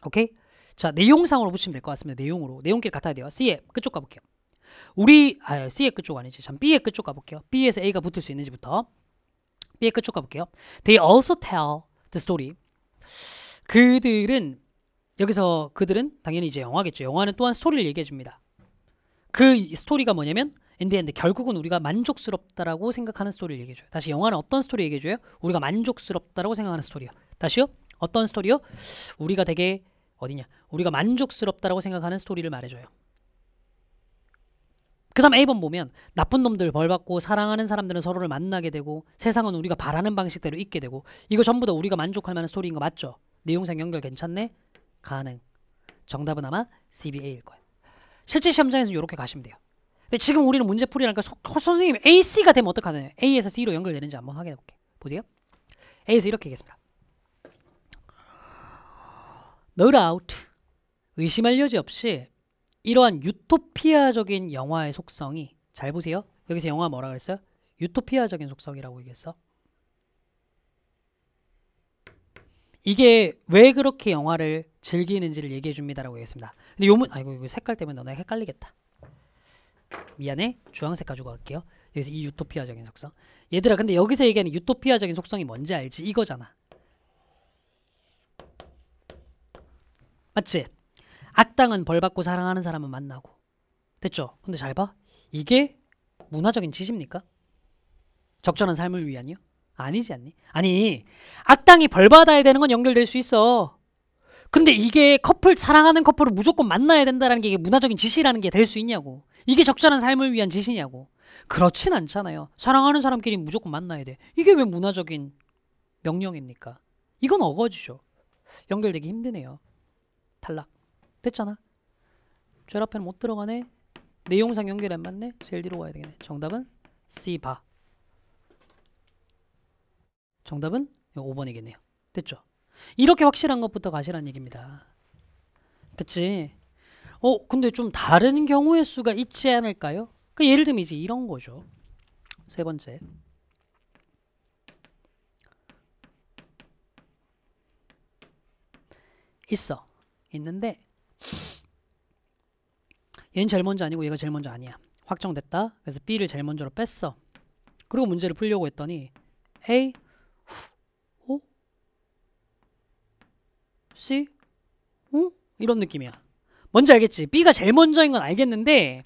오케이? 자, 내용상으로 붙이면 될 것 같습니다. 내용으로. 내용길 같아야 돼요. C의 끝쪽 가볼게요. C의 끝쪽 아니지. 참 B의 끝쪽 가볼게요. B에서 A가 붙을 수 있는지부터. B의 끝쪽 가볼게요. They also tell the story. 여기서 그들은 당연히 이제 영화겠죠. 영화는 또한 스토리를 얘기해 줍니다. 그 스토리가 뭐냐면 in the end 결국은 우리가 만족스럽다라고 생각하는 스토리를 얘기해 줘요. 다시 영화는 어떤 스토리 얘기해 줘요? 우리가 만족스럽다라고 생각하는 스토리요. 다시요? 어떤 스토리요? 우리가 되게 우리가 만족스럽다라고 생각하는 스토리를 말해줘요. 그 다음 A번 보면 나쁜 놈들 벌받고 사랑하는 사람들은 서로를 만나게 되고 세상은 우리가 바라는 방식대로 있게 되고 이거 전부 다 우리가 만족할 만한 스토리인 거 맞죠? 내용상 연결 괜찮네? 가능. 정답은 아마 CBA일 거예요. 실제 시험장에서 이렇게 가시면 돼요. 근데 지금 우리는 문제풀이라니까 선생님 A, C가 되면 어떡하나요? A에서 C로 연결되는지 한번 확인해 볼게요. 보세요. A에서 이렇게 하겠습니다. No doubt 의심할 여지 없이 이러한 유토피아적인 영화의 속성이 잘 보세요. 여기서 영화 뭐라 그랬어요? 유토피아적인 속성이라고 얘기했어. 이게 왜 그렇게 영화를 즐기는지를 얘기해 줍니다라고 얘기했습니다. 근데 이거 색깔 때문에 너네 헷갈리겠다. 미안해. 주황색 가지고 갈게요. 여기서 이 유토피아적인 속성. 얘들아 근데 여기서 얘기하는 유토피아적인 속성이 뭔지 알지? 이거잖아. 맞지? 악당은 벌받고 사랑하는 사람은 만나고. 됐죠? 근데 잘 봐. 이게 문화적인 지시입니까? 적절한 삶을 위한이요? 아니지 않니? 아니 악당이 벌받아야 되는 건 연결될 수 있어. 근데 이게 사랑하는 커플을 무조건 만나야 된다는 게 이게 문화적인 지시라는 게 될 수 있냐고. 이게 적절한 삶을 위한 지시냐고. 그렇진 않잖아요. 사랑하는 사람끼리 무조건 만나야 돼. 이게 왜 문화적인 명령입니까? 이건 어거지죠. 연결되기 힘드네요. 탈락. 됐잖아. 저 앞에는 못 들어가네. 내용상 연결이 안 맞네. 제일 뒤로 가야 되겠네. 정답은 C 바. 정답은 5번이겠네요. 됐죠? 이렇게 확실한 것부터 가시라는 얘기입니다. 됐지? 근데 좀 다른 경우의 수가 있지 않을까요? 그 예를 들면 이제 이런 거죠. 세 번째. 있는데 얘는 제일 먼저 아니고 얘가 제일 먼저 아니야. 확정됐다. 그래서 B를 제일 먼저로 뺐어. 그리고 문제를 풀려고 했더니 A, O, C, 이런 느낌이야. 뭔지 알겠지? B가 제일 먼저인 건 알겠는데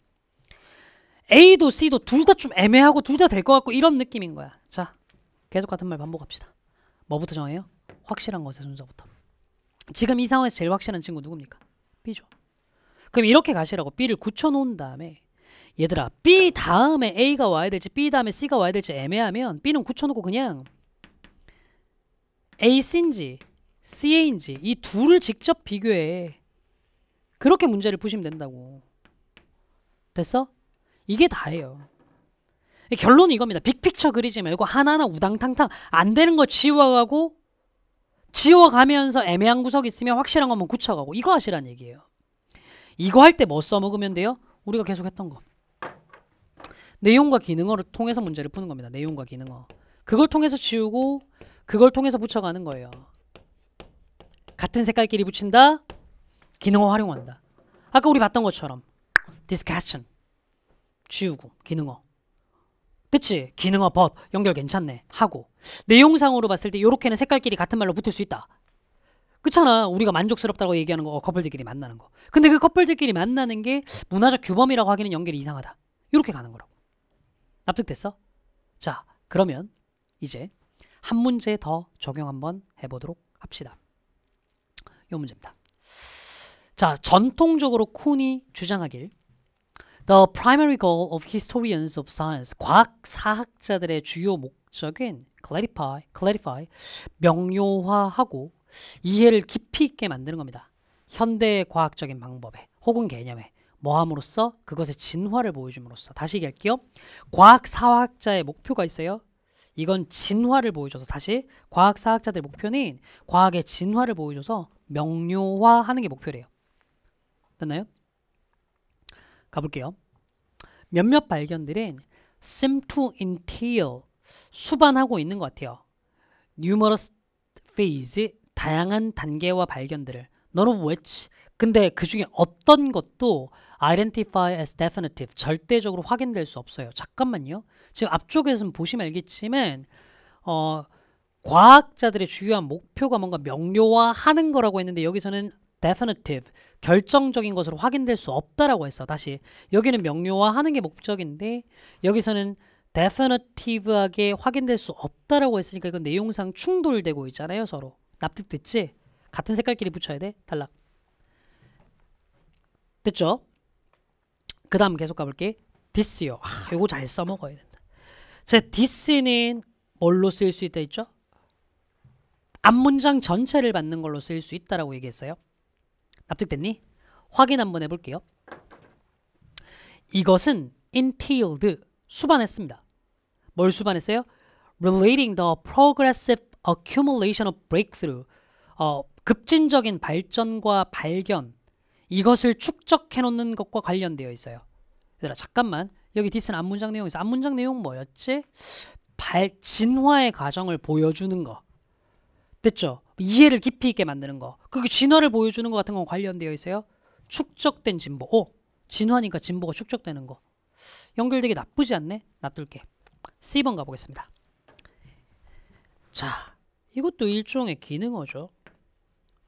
A도 C도 둘 다 좀 애매하고 둘 다 될 것 같고 이런 느낌인 거야. 자, 계속 같은 말 반복합시다. 뭐부터 정해요? 확실한 것의 순서부터. 지금 이 상황에서 제일 확실한 친구 누굽니까? B죠. 그럼 이렇게 가시라고 B를 굳혀놓은 다음에 얘들아 B 다음에 A가 와야 될지 B 다음에 C가 와야 될지 애매하면 B는 굳혀놓고 그냥 AC인지 CA인지 이 둘을 직접 비교해. 그렇게 문제를 푸시면 된다고. 됐어? 이게 다예요. 결론은 이겁니다. 빅픽처 그리지 말고 하나하나 우당탕탕 안 되는 거 지워가면서 애매한 구석이 있으면 확실한 것만 굳혀가고 이거 하시란 얘기예요. 이거 할 때 뭐 써먹으면 돼요? 우리가 계속 했던 거. 내용과 기능어를 통해서 문제를 푸는 겁니다. 내용과 기능어. 그걸 통해서 지우고 그걸 통해서 붙여가는 거예요. 같은 색깔끼리 붙인다. 기능어 활용한다. 아까 우리 봤던 것처럼 discussion 지우고 기능어. 됐지? 기능어 but 연결 괜찮네 하고 내용상으로 봤을 때 요렇게는 색깔끼리 같은 말로 붙을 수 있다. 그렇잖아. 우리가 만족스럽다고 얘기하는 거 커플들끼리 만나는 거. 근데 그 커플들끼리 만나는 게 문화적 규범이라고 하기는 연결이 이상하다. 이렇게 가는 거라고. 납득됐어? 자, 그러면 이제 한 문제 더 적용 한번 해보도록 합시다. 이 문제입니다. 자, 전통적으로 쿤이 주장하길 The primary goal of historians of science, 과학사학자들의 주요 목적은 clarify, 명료화하고 이해를 깊이 있게 만드는 겁니다. 현대 과학적인 방법에 혹은 개념에 뭐함으로써 그것의 진화를 보여줌으로써. 다시 얘기할게요. 과학사학자의 목표가 있어요. 이건 진화를 보여줘서 다시 과학사학자들의 목표는 과학의 진화를 보여줘서 명료화하는 게 목표래요. 됐나요? 가볼게요. 몇몇 발견들은 seem to entail 수반하고 있는 것 같아요. numerous phase 다양한 단계와 발견들을 none of which 근데 그 중에 어떤 것도 identify as definitive 절대적으로 확인될 수 없어요. 잠깐만요. 지금 앞쪽에서는 보시면 알겠지만 과학자들의 주요한 목표가 뭔가 명료화하는 거라고 했는데 여기서는 definitive 결정적인 것으로 확인될 수 없다라고 했어. 다시 여기는 명료화하는 게 목적인데 여기서는 definitive하게 확인될 수 없다라고 했으니까 이건 내용상 충돌되고 있잖아요. 서로 납득됐지? 같은 색깔끼리 붙여야 돼. 탈락. 됐죠? 그 다음 계속 가볼게. this요. 요거 잘 써먹어야 된다. 자, this는 뭘로 쓰일 수 있다 했죠? 앞문장 전체를 받는 걸로 쓰일 수 있다라고 얘기했어요. 납득됐니? 확인 한번 해볼게요. 이것은 entailed 수반했습니다. 뭘 수반했어요? Relating the progressive accumulation of breakthrough 급진적인 발전과 발견 이것을 축적해 놓는 것과 관련되어 있어요. 얘들아 잠깐만 여기 this는 앞문장 내용에서 앞문장 내용 뭐였지? 진화의 과정을 보여주는 거 됐죠? 이해를 깊이 있게 만드는 거 그게 진화를 보여주는 것 같은 건 관련되어 있어요. 축적된 진보 진화니까 진보가 축적되는 거 연결되기 나쁘지 않네? 놔둘게. C번 가보겠습니다. 자 이것도 일종의 기능어죠.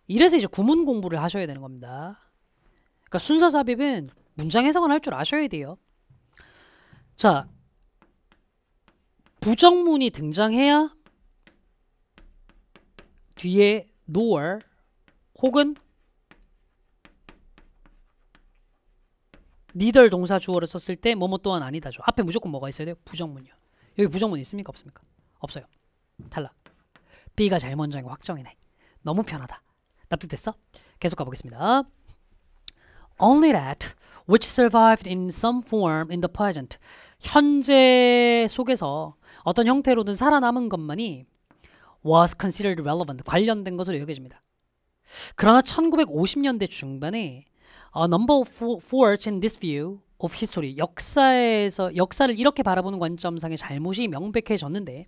이래서 이제 구문 공부를 하셔야 되는 겁니다. 그러니까 순서 삽입은 문장 해석은 할 줄 아셔야 돼요. 자 부정문이 등장해야 뒤에 nor 혹은 neither 동사 주어를 썼을 때 뭐뭐 또한 아니다죠. 앞에 무조건 뭐가 있어야 돼요? 부정문이요. 여기 부정문 있습니까? 없습니까? 없어요. 탈락. B가 제일 먼저인 거 확정이네. 너무 편하다. 납득됐어? 계속 가보겠습니다. Only that which survived in some form in the present. 현재 속에서 어떤 형태로든 살아남은 것만이 was considered relevant. 관련된 것으로 여겨집니다. 그러나 1950년대 중반에 number four in this view of history 역사를 이렇게 바라보는 관점상의 잘못이 명백해졌는데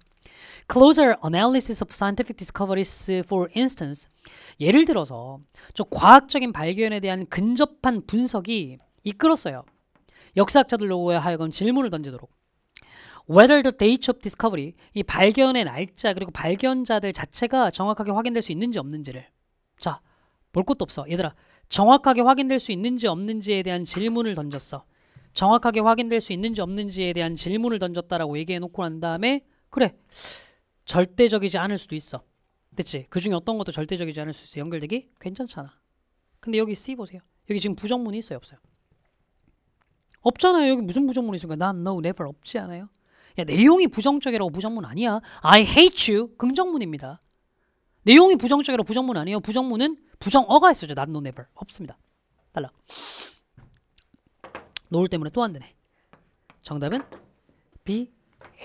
closer analysis of scientific discoveries for instance 예를 들어서 저 과학적인 발견에 대한 근접한 분석이 이끌었어요. 역사학자들로 하여금 질문을 던지도록 whether the date of discovery 이 발견의 날짜 그리고 발견자들 자체가 정확하게 확인될 수 있는지 없는지를 자, 볼 것도 없어. 얘들아, 정확하게 확인될 수 있는지 없는지에 대한 질문을 던졌어. 정확하게 확인될 수 있는지 없는지에 대한 질문을 던졌다라고 얘기해놓고 난 다음에 그래, 절대적이지 않을 수도 있어. 됐지? 그 중에 어떤 것도 절대적이지 않을 수 있어. 연결되기? 괜찮잖아. 근데 여기 C 보세요. 여기 지금 부정문이 있어요? 없어요? 없잖아요. 여기 무슨 부정문이 있습니까? 난, no, never 없지 않아요? 야, 내용이 부정적이라고 부정문 아니야. I hate you. 긍정문입니다. 내용이 부정적이라고 부정문 아니에요. 부정문은 부정어가 있어죠. not, no, never. 없습니다. 달라. 노을 때문에 또 안 되네. 정답은 B,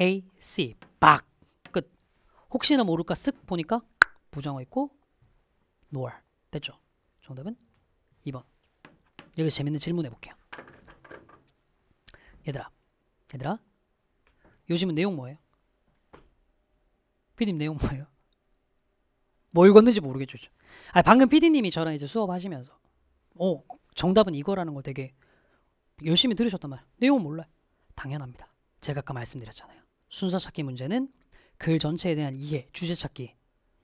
A, C. 박. 끝. 혹시나 모를까 쓱 보니까 부정어 있고 노을. 됐죠? 정답은 2번. 여기서 재밌는 질문 해볼게요. 얘들아. 요즘은 내용 뭐예요? 피디님 내용 뭐예요? 뭐 읽었는지 모르겠죠. 방금 피디님이 저랑 이제 수업하시면서 정답은 이거라는 걸 되게 열심히 들으셨단 말이에요. 내용은 몰라요. 당연합니다. 제가 아까 말씀드렸잖아요. 순서 찾기 문제는 글 전체에 대한 이해, 주제 찾기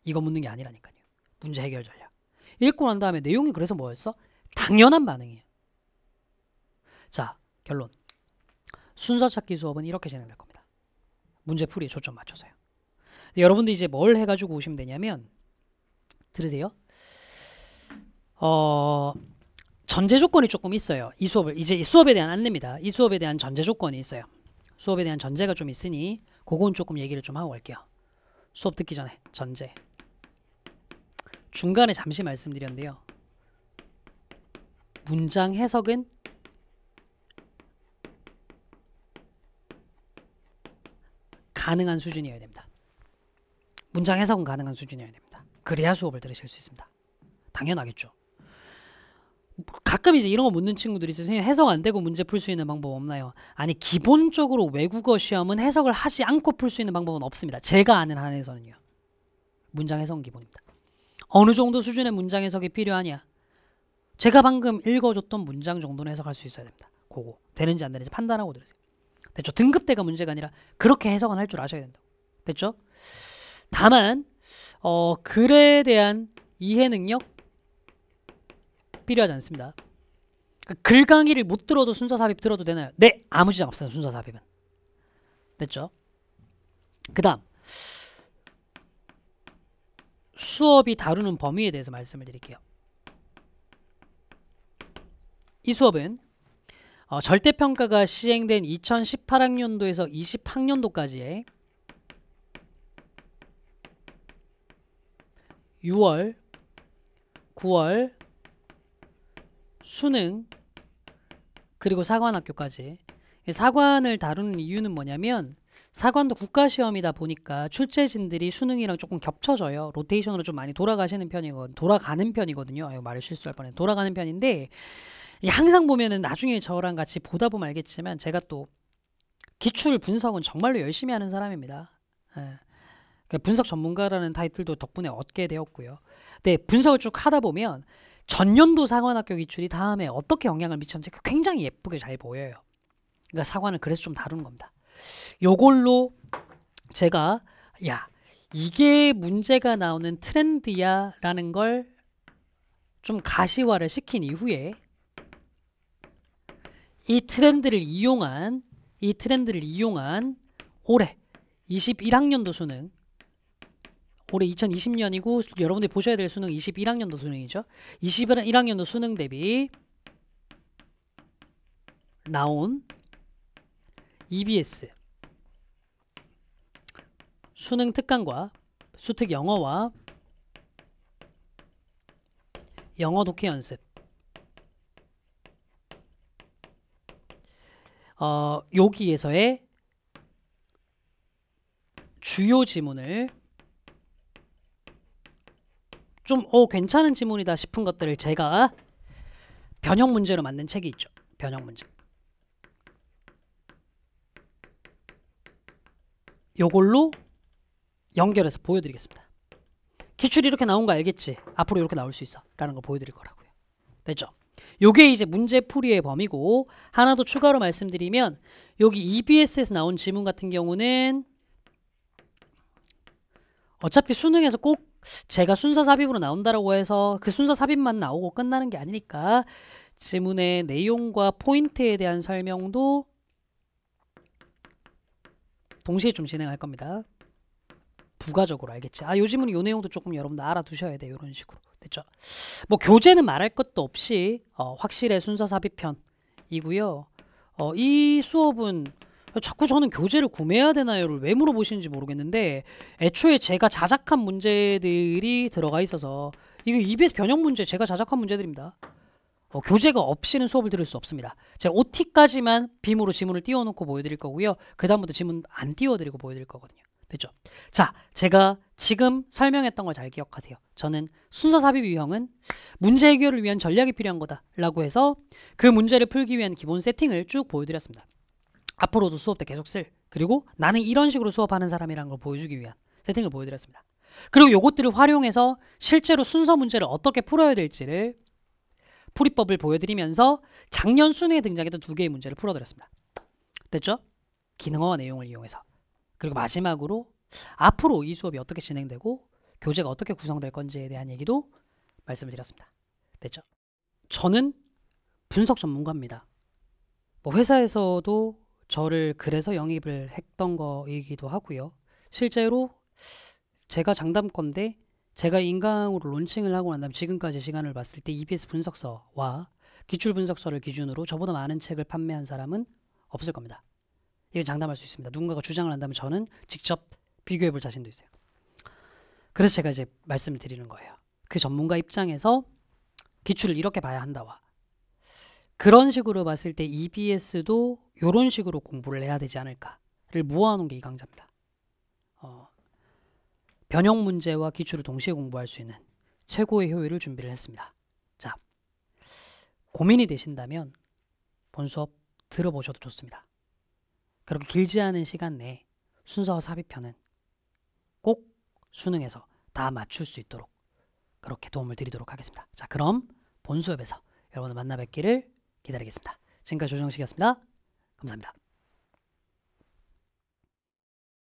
이거 묻는 게 아니라니까요. 문제 해결 전략. 읽고 난 다음에 내용이 그래서 뭐였어? 당연한 반응이에요. 자, 결론. 순서 찾기 수업은 이렇게 진행될 겁니다. 문제 풀이에 초점 맞춰서요. 여러분들 이제 뭘 해가지고 오시면 되냐면 들으세요. 전제 조건이 조금 있어요. 이 수업을 이제 이 수업에 대한 안내입니다. 이 수업에 대한 전제 조건이 있어요. 수업에 대한 전제가 좀 있으니 그건 조금 얘기를 좀 하고 갈게요. 수업 듣기 전에 전제. 중간에 잠시 말씀드렸는데요. 문장 해석은 가능한 수준이어야 됩니다. 문장 해석은 가능한 수준이어야 됩니다. 그래야 수업을 들으실 수 있습니다. 당연하겠죠. 가끔 이제 이런 거 묻는 친구들이 있어요. 선생님 해석 안 되고 문제 풀 수 있는 방법 없나요? 아니 기본적으로 외국어 시험은 해석을 하지 않고 풀 수 있는 방법은 없습니다. 제가 아는 한에서는요. 문장 해석은 기본입니다. 어느 정도 수준의 문장 해석이 필요하냐? 제가 방금 읽어줬던 문장 정도는 해석할 수 있어야 됩니다. 그거 되는지 안 되는지 판단하고 들으세요. 됐죠? 등급대가 문제가 아니라 그렇게 해석은 할 줄 아셔야 된다고. 됐죠? 다만 글에 대한 이해 능력 필요하지 않습니다. 글 강의를 못 들어도 순서 삽입 들어도 되나요? 네, 아무 지장 없어요. 순서 삽입은. 됐죠? 그 다음 수업이 다루는 범위에 대해서 말씀을 드릴게요. 이 수업은 절대평가가 시행된 2018학년도에서 20학년도까지의 6월, 9월, 수능, 그리고 사관학교까지. 사관을 다루는 이유는 뭐냐면 사관도 국가시험이다 보니까 출제진들이 수능이랑 조금 겹쳐져요. 로테이션으로 좀 많이 돌아가는 편이거든요. 아유, 말을 실수할 뻔했네. 돌아가는 편인데 항상 보면은 나중에 저랑 같이 보다 보면 알겠지만 제가 또 기출 분석은 정말로 열심히 하는 사람입니다. 분석 전문가라는 타이틀도 덕분에 얻게 되었고요. 근데 분석을 쭉 하다 보면 전년도 사관학교 기출이 다음에 어떻게 영향을 미쳤는지 굉장히 예쁘게 잘 보여요. 그러니까 사관을 그래서 좀 다루는 겁니다. 요걸로 제가 이게 문제가 나오는 트렌드야 라는 걸 좀 가시화를 시킨 이후에 이 트렌드를 이용한 올해 21학년도 수능, 올해 2020년이고 여러분들이 보셔야 될 수능 21학년도 수능이죠. 21학년도 수능 대비 나온 EBS 수능 특강과 수특 영어와 영어 독해 연습 여기에서의 주요 지문을 좀 괜찮은 지문이다 싶은 것들을 제가 변형 문제로 만든 책이 있죠. 변형 문제. 요걸로 연결해서 보여드리겠습니다. 기출이 이렇게 나온 거 알겠지? 앞으로 이렇게 나올 수 있어 라는 걸 보여드릴 거라고요. 됐죠? 요게 이제 문제풀이의 범위고, 하나 더 추가로 말씀드리면 여기 EBS에서 나온 지문 같은 경우는 어차피 수능에서 꼭 제가 순서 삽입으로 나온다라고 해서 그 순서 삽입만 나오고 끝나는 게 아니니까 지문의 내용과 포인트에 대한 설명도 동시에 좀 진행할 겁니다. 부가적으로 알겠지? 요 지문이 요 내용도 조금 여러분들 알아두셔야 돼요. 이런 식으로. 됐죠? 뭐 교재는 말할 것도 없이 확실의 순서 삽입편이고요. 이 수업은 자꾸 저는 교재를 구매해야 되나요를 왜 물어보시는지 모르겠는데, 애초에 제가 자작한 문제들이 들어가 있어서 이거 EBS 변형 문제 제가 자작한 문제들입니다. 교재가 없이는 수업을 들을 수 없습니다. 제가 OT까지만 빔으로 지문을 띄워놓고 보여드릴 거고요. 그 다음부터 지문 안 띄워드리고 보여드릴 거거든요. 됐죠? 자, 제가 지금 설명했던 걸 잘 기억하세요. 저는 순서 삽입 유형은 문제 해결을 위한 전략이 필요한 거다 라고 해서 그 문제를 풀기 위한 기본 세팅을 쭉 보여드렸습니다. 앞으로도 수업 때 계속 쓸, 그리고 나는 이런 식으로 수업하는 사람이라는 걸 보여주기 위한 세팅을 보여드렸습니다. 그리고 요것들을 활용해서 실제로 순서 문제를 어떻게 풀어야 될지를 풀이법을 보여드리면서 작년 수능에 등장했던 2개의 문제를 풀어드렸습니다. 됐죠? 기능어와 내용을 이용해서. 그리고 마지막으로 앞으로 이 수업이 어떻게 진행되고 교재가 어떻게 구성될 건지에 대한 얘기도 말씀을 드렸습니다. 됐죠? 저는 분석 전문가입니다. 뭐 회사에서도 저를 그래서 영입을 했던 거이기도 하고요. 실제로 제가 장담건데 제가 인강으로 론칭을 하고 난 다음 지금까지 시간을 봤을 때 EBS 분석서와 기출 분석서를 기준으로 저보다 많은 책을 판매한 사람은 없을 겁니다. 이건 장담할 수 있습니다. 누군가가 주장을 한다면 저는 직접 비교해 볼 자신도 있어요. 그래서 제가 이제 말씀을 드리는 거예요. 그 전문가 입장에서 기출을 이렇게 봐야 한다와 그런 식으로 봤을 때 EBS도 이런 식으로 공부를 해야 되지 않을까를 모아놓은 게 이 강좌입니다. 변형 문제와 기출을 동시에 공부할 수 있는 최고의 효율을 준비를 했습니다. 자, 고민이 되신다면 본 수업 들어보셔도 좋습니다. 그렇게 길지 않은 시간 내에 순서 삽입편은 꼭 수능에서 다 맞출 수 있도록 그렇게 도움을 드리도록 하겠습니다. 자, 그럼 본 수업에서 여러분을 만나 뵙기를 기다리겠습니다. 지금까지 조정식이었습니다. 감사합니다.